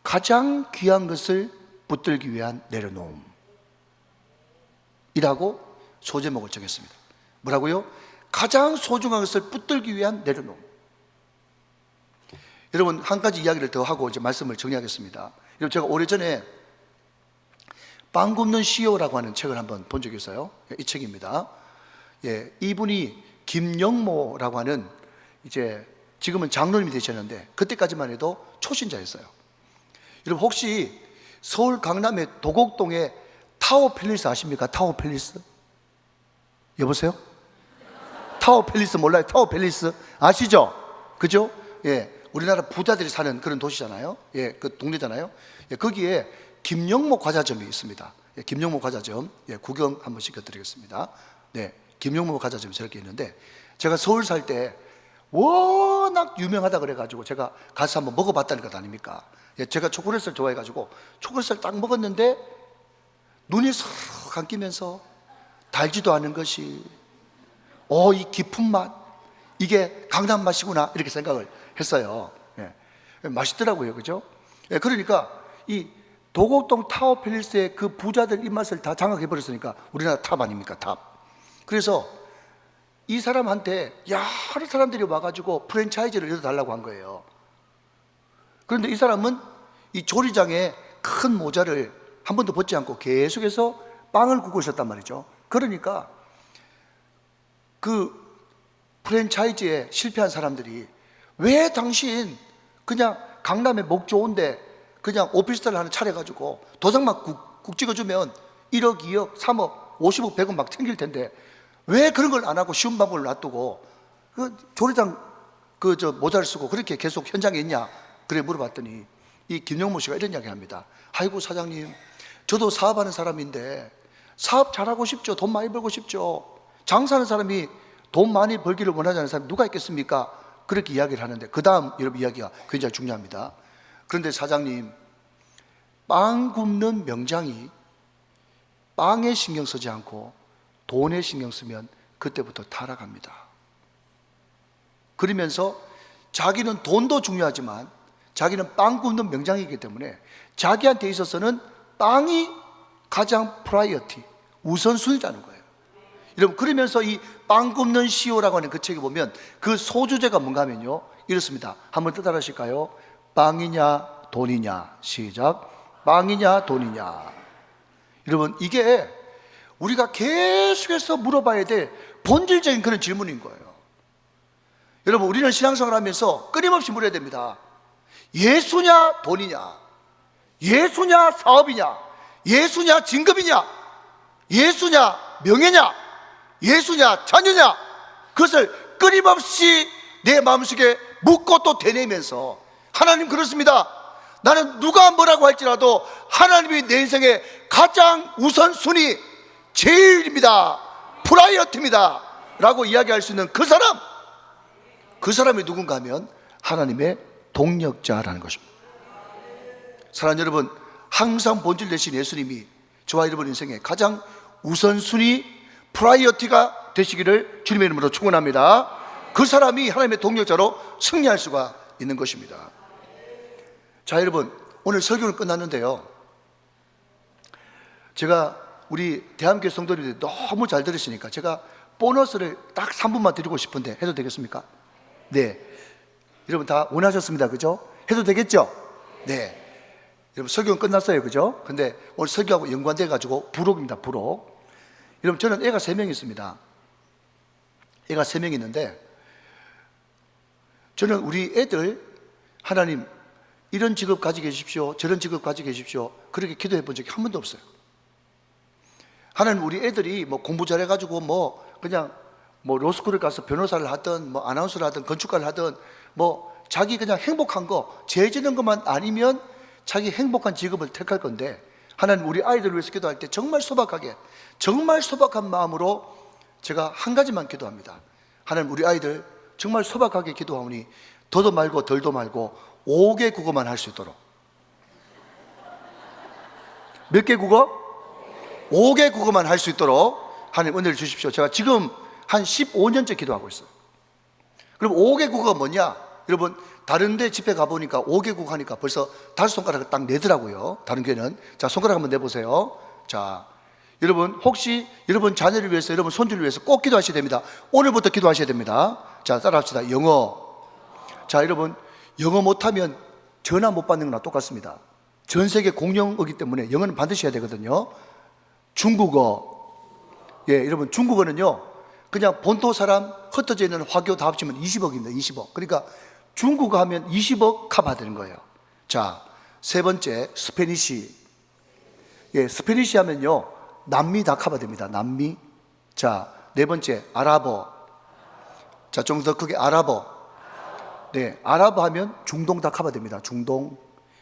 가장 귀한 것을 붙들기 위한 내려놓음 이라고 소제목을 정했습니다. 뭐라고요? 가장 소중한 것을 붙들기 위한 내려놓음. 여러분, 한 가지 이야기를 더 하고 이제 말씀을 정리하겠습니다. 여러분, 제가 오래전에 빵 굽는 CEO라고 하는 책을 한번 본 적이 있어요. 이 책입니다. 이분이 김영모라고 하는, 이제 지금은 장로님이 되셨는데 그때까지만 해도 초신자였어요. 여러분, 혹시 서울 강남의 도곡동에 타워 팰리스 아십니까? 타워 팰리스? 여보세요? 타워 팰리스 몰라요? 타워 팰리스 아시죠? 그죠? 우리나라 부자들이 사는 그런 도시잖아요. 그 동네잖아요. 거기에 김영모 과자점이 있습니다. 김영모 과자점, 구경 한번 시켜드리겠습니다. 김영모 과자점이 저렇게 있는데, 제가 서울 살 때 워낙 유명하다 그래가지고 제가 가서 한번 먹어봤다는 것 아닙니까? 제가 초콜릿을 좋아해가지고 초콜릿을 딱 먹었는데 눈이 싹 감기면서 달지도 않은 것이, 이 깊은 맛, 이게 강남 맛이구나 이렇게 생각을 했어요. 맛있더라고요, 그죠? 그러니까 이 도곡동 타워 팰리스의 그 부자들 입맛을 다 장악해 버렸으니까 우리나라 탑 아닙니까? 탑. 그래서 이 사람한테 여러 사람들이 와가지고 프랜차이즈를 열어달라고 한 거예요. 그런데 이 사람은 이 조리장에 큰 모자를 한 번도 벗지 않고 계속해서 빵을 굽고 있었단 말이죠. 그러니까 그 프랜차이즈에 실패한 사람들이, 왜 당신 그냥 강남에 목 좋은데 그냥 오피스텔 하나 차려가지고 도장만 국 찍어주면 1억, 2억, 3억, 50억, 100억 막 챙길 텐데 왜 그런 걸 안 하고 쉬운 방법을 놔두고 그 조리장 모자를 쓰고 그렇게 계속 현장에 있냐? 그래 물어봤더니 이 김영모 씨가 이런 이야기 합니다. 아이고 사장님, 저도 사업하는 사람인데 사업 잘하고 싶죠. 돈 많이 벌고 싶죠. 장사하는 사람이 돈 많이 벌기를 원하지 않는 사람이 누가 있겠습니까? 그렇게 이야기를 하는데, 그 다음 여러분 이야기가 굉장히 중요합니다. 그런데 사장님, 빵 굽는 명장이 빵에 신경 쓰지 않고 돈에 신경 쓰면 그때부터 타락합니다. 그러면서 자기는 돈도 중요하지만 자기는 빵 굽는 명장이기 때문에 자기한테 있어서는 빵이 가장 프라이어티, 우선순위라는 거예요. 여러분, 그러면서 이 빵 굽는 시오라고 하는 그 책에 보면 그 소주제가 뭔가 하면요, 이렇습니다. 한번 따라 하실까요? 빵이냐 돈이냐. 시작. 빵이냐 돈이냐. 여러분, 이게 우리가 계속해서 물어봐야 될 본질적인 그런 질문인 거예요. 여러분, 우리는 신앙생활 하면서 끊임없이 물어야 됩니다. 예수냐 돈이냐, 예수냐 사업이냐, 예수냐 진급이냐, 예수냐 명예냐, 예수냐 자녀냐, 그것을 끊임없이 내 마음속에 묻고 또 되뇌면서, 하나님 그렇습니다, 나는 누가 뭐라고 할지라도 하나님이 내 인생의 가장 우선순위, 제일입니다, 프라이어티입니다 라고 이야기할 수 있는 그 사람이 누군가 하면 하나님의 동력자라는 것입니다. 사랑하는 여러분, 항상 본질 되신 예수님이 저와 여러분 인생의 가장 우선순위, 프라이어티가 되시기를 주님의 이름으로 축원합니다. 그 사람이 하나님의 동력자로 승리할 수가 있는 것입니다. 자, 여러분, 오늘 설교는 끝났는데요, 제가 우리 대한민국 성도님들이 너무 잘 들으시니까 제가 보너스를 딱 3분만 드리고 싶은데 해도 되겠습니까? 네, 여러분 다 원하셨습니다, 그죠? 해도 되겠죠? 네, 여러분 설교는 끝났어요, 그죠? 근데 오늘 설교하고 연관돼 가지고 부록입니다, 부록. 여러분, 저는 애가 3명 있습니다. 애가 3명 있는데, 저는 우리 애들 하나님 이런 직업 가지게 해주십시오, 저런 직업 가지게 해주십시오, 그렇게 기도해 본 적이 한 번도 없어요. 하나님 우리 애들이 뭐 공부 잘해가지고 뭐 그냥 뭐 로스쿨을 가서 변호사를 하든 뭐 아나운서를 하든 건축가를 하든 뭐 자기 그냥 행복한 거, 죄지는 것만 아니면 자기 행복한 직업을 택할 건데, 하나님 우리 아이들을 위해서 기도할 때 정말 소박하게, 정말 소박한 마음으로 제가 한 가지만 기도합니다. 하나님 우리 아이들 정말 소박하게 기도하오니 더도 말고 덜도 말고 5개 국어만 할 수 있도록. 몇 개 국어? 5개 국어만 할 수 있도록 하나님 은혜를 주십시오. 제가 지금 한 15년째 기도하고 있어요. 그럼 5개 국어가 뭐냐? 여러분, 다른 데 집회 가보니까 5개 국어 하니까 벌써 5손가락을 딱 내더라고요, 다른 교회는. 자, 손가락 한번 내보세요. 자, 여러분, 혹시 여러분 자녀를 위해서, 여러분 손주를 위해서 꼭 기도하셔야 됩니다. 오늘부터 기도하셔야 됩니다. 자, 따라합시다. 영어. 자, 여러분, 영어 못하면 전화 못 받는 거나 똑같습니다. 전 세계 공용어기 때문에 영어는 반드시 해야 되거든요. 중국어. 예, 여러분, 중국어는요, 그냥 본토 사람 흩어져 있는 화교 다 합치면 20억입니다. 20억. 그러니까 중국어 하면 20억 커버되는 거예요. 자, 세 번째, 스페니시. 예, 스페니시 하면요, 남미 다 커버됩니다. 남미. 자, 네 번째, 아랍어. 자, 좀 더 크게 아랍어. 네, 아랍어 하면 중동 다 커버됩니다. 중동.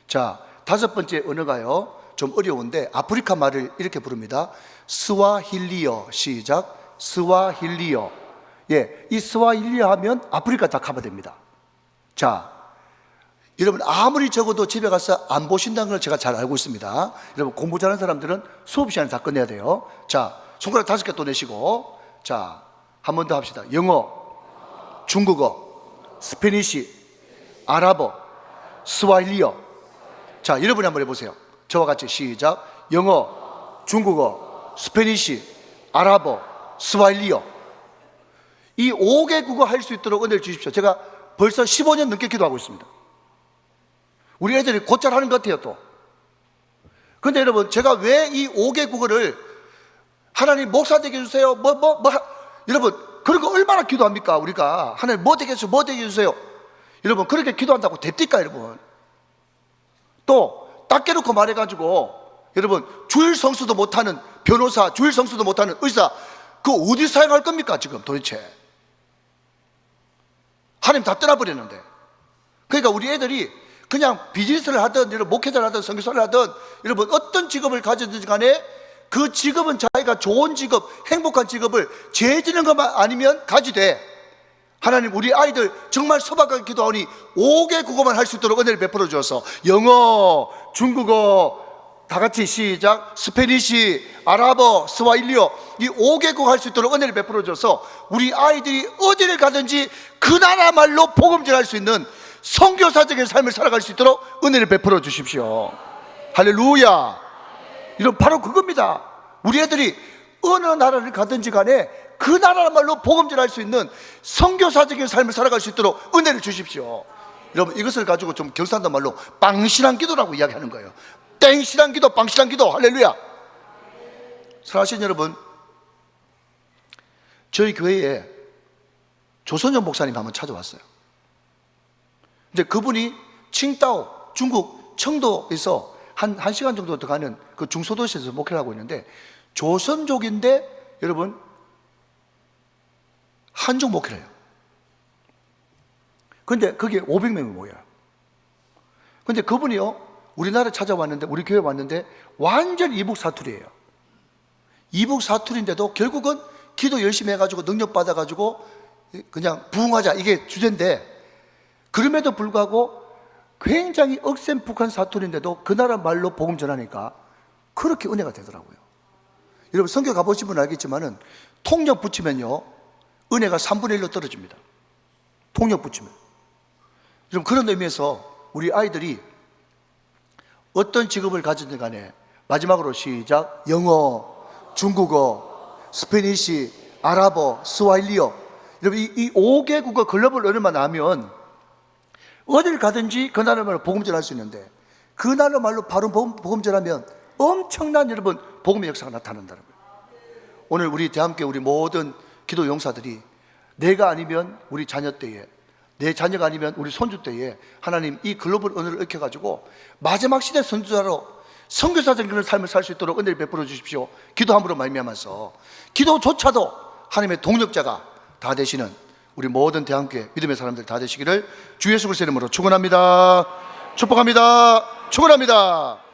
자, 다섯 번째 언어가요, 좀 어려운데 아프리카 말을 이렇게 부릅니다. 스와힐리어. 시작. 스와힐리어. 예, 이 스와힐리어 하면 아프리카 다 커버됩니다. 자, 여러분 아무리 적어도 집에 가서 안 보신다는 걸 제가 잘 알고 있습니다. 여러분, 공부 잘하는 사람들은 수업 시간에 다 끝내야 돼요. 자, 손가락 5개 또 내시고, 자, 한 번 더 합시다. 영어, 중국어, 스페니시, 아랍어, 스와힐리어. 자, 여러분이 한번 해보세요. 저와 같이 시작. 영어, 중국어, 스페니시, 아랍어, 스와힐리어. 이 5개 국어 할 수 있도록 은혜를 주십시오. 제가 벌써 15년 넘게 기도하고 있습니다. 우리 애들이 곧잘 하는 것 같아요, 또. 그런데 여러분, 제가 왜 이 5개 국어를 하나님 목사 되게 해주세요, 여러분, 그런 거 얼마나 기도합니까? 우리가 하나님 뭐 되게 해주세요, 뭐 되게 해주세요. 여러분, 그렇게 기도한다고 됩니까, 여러분? 또 딱 깨놓고 말해가지고, 여러분, 주일 성수도 못하는 변호사, 주일 성수도 못하는 의사, 그 어디 사용할 겁니까, 지금 도대체? 하나님 다 떠나버렸는데. 그러니까 우리 애들이 그냥 비즈니스를 하든, 여러분, 목회자를 하든, 선교사를 하든, 여러분, 어떤 직업을 가졌든지 간에 그 직업은 자기가 좋은 직업, 행복한 직업을 죄지는 것만 아니면 가지되, 하나님 우리 아이들 정말 소박하게 기도하니 5개 국어만 할 수 있도록 은혜를 베풀어 주어서 영어, 중국어, 다 같이 시작. 스페니시, 아랍어, 스와힐리어 이 5개국 할 수 있도록 은혜를 베풀어 줘서 우리 아이들이 어디를 가든지 그 나라 말로 복음전할 수 있는 선교사적인 삶을 살아갈 수 있도록 은혜를 베풀어 주십시오. 할렐루야. 이런 바로 그겁니다. 우리 애들이 어느 나라를 가든지 간에 그 나라 말로 복음전할 수 있는 선교사적인 삶을 살아갈 수 있도록 은혜를 주십시오. 여러분, 이것을 가지고 좀 경상도 말로 빵신한 기도라고 이야기하는 거예요. 땡신한 기도, 빵신한 기도. 할렐루야. 사랑하시는 여러분, 저희 교회에 조선영 목사님 한번 찾아왔어요. 이제 그분이 칭다오, 중국 청도에서 한 시간 정도 더 가는 그 중소도시에서 목회를 하고 있는데, 조선족인데 여러분 한족 목회를 해요. 근데 그게 500명이 모여요. 근데 그분이요, 우리나라 찾아왔는데, 우리 교회 왔는데 완전 이북 사투리예요. 이북 사투리인데도 결국은 기도 열심히 해가지고 능력 받아가지고 그냥 부흥하자, 이게 주제인데, 그럼에도 불구하고 굉장히 억센북한 사투리인데도 그 나라 말로 복음 전하니까 그렇게 은혜가 되더라고요. 여러분, 성교 가보신 분은 알겠지만은 통역 붙이면요 은혜가 3분의 1로 떨어집니다. 통역 붙이면. 여러분, 그런 의미에서 우리 아이들이 어떤 직업을 가지든 간에 마지막으로 시작. 영어, 중국어, 스페니시, 아랍어, 스와힐리어. 여러분, 이 5개국어 글로벌 언어만 하면 어딜 가든지 그 나라 말로 복음 전할 수 있는데, 그 나라 말로 바로 복음 전하면 엄청난 여러분 복음의 역사가 나타난다는 거예요. 오늘 우리 대한민국 우리 모든 기도 용사들이 내가 아니면 우리 자녀 때에, 내 자녀가 아니면 우리 손주 때에 하나님 이 글로벌 언어를 익혀가지고 마지막 시대 선지자로 선교사적인 삶을 살 수 있도록 은혜를 베풀어 주십시오. 기도함으로 말미암아서 기도조차도 하나님의 동력자가 다 되시는 우리 모든 대한민국의 믿음의 사람들 다 되시기를 주 예수 그리스도의 이름으로 축원합니다. 축복합니다. 축원합니다.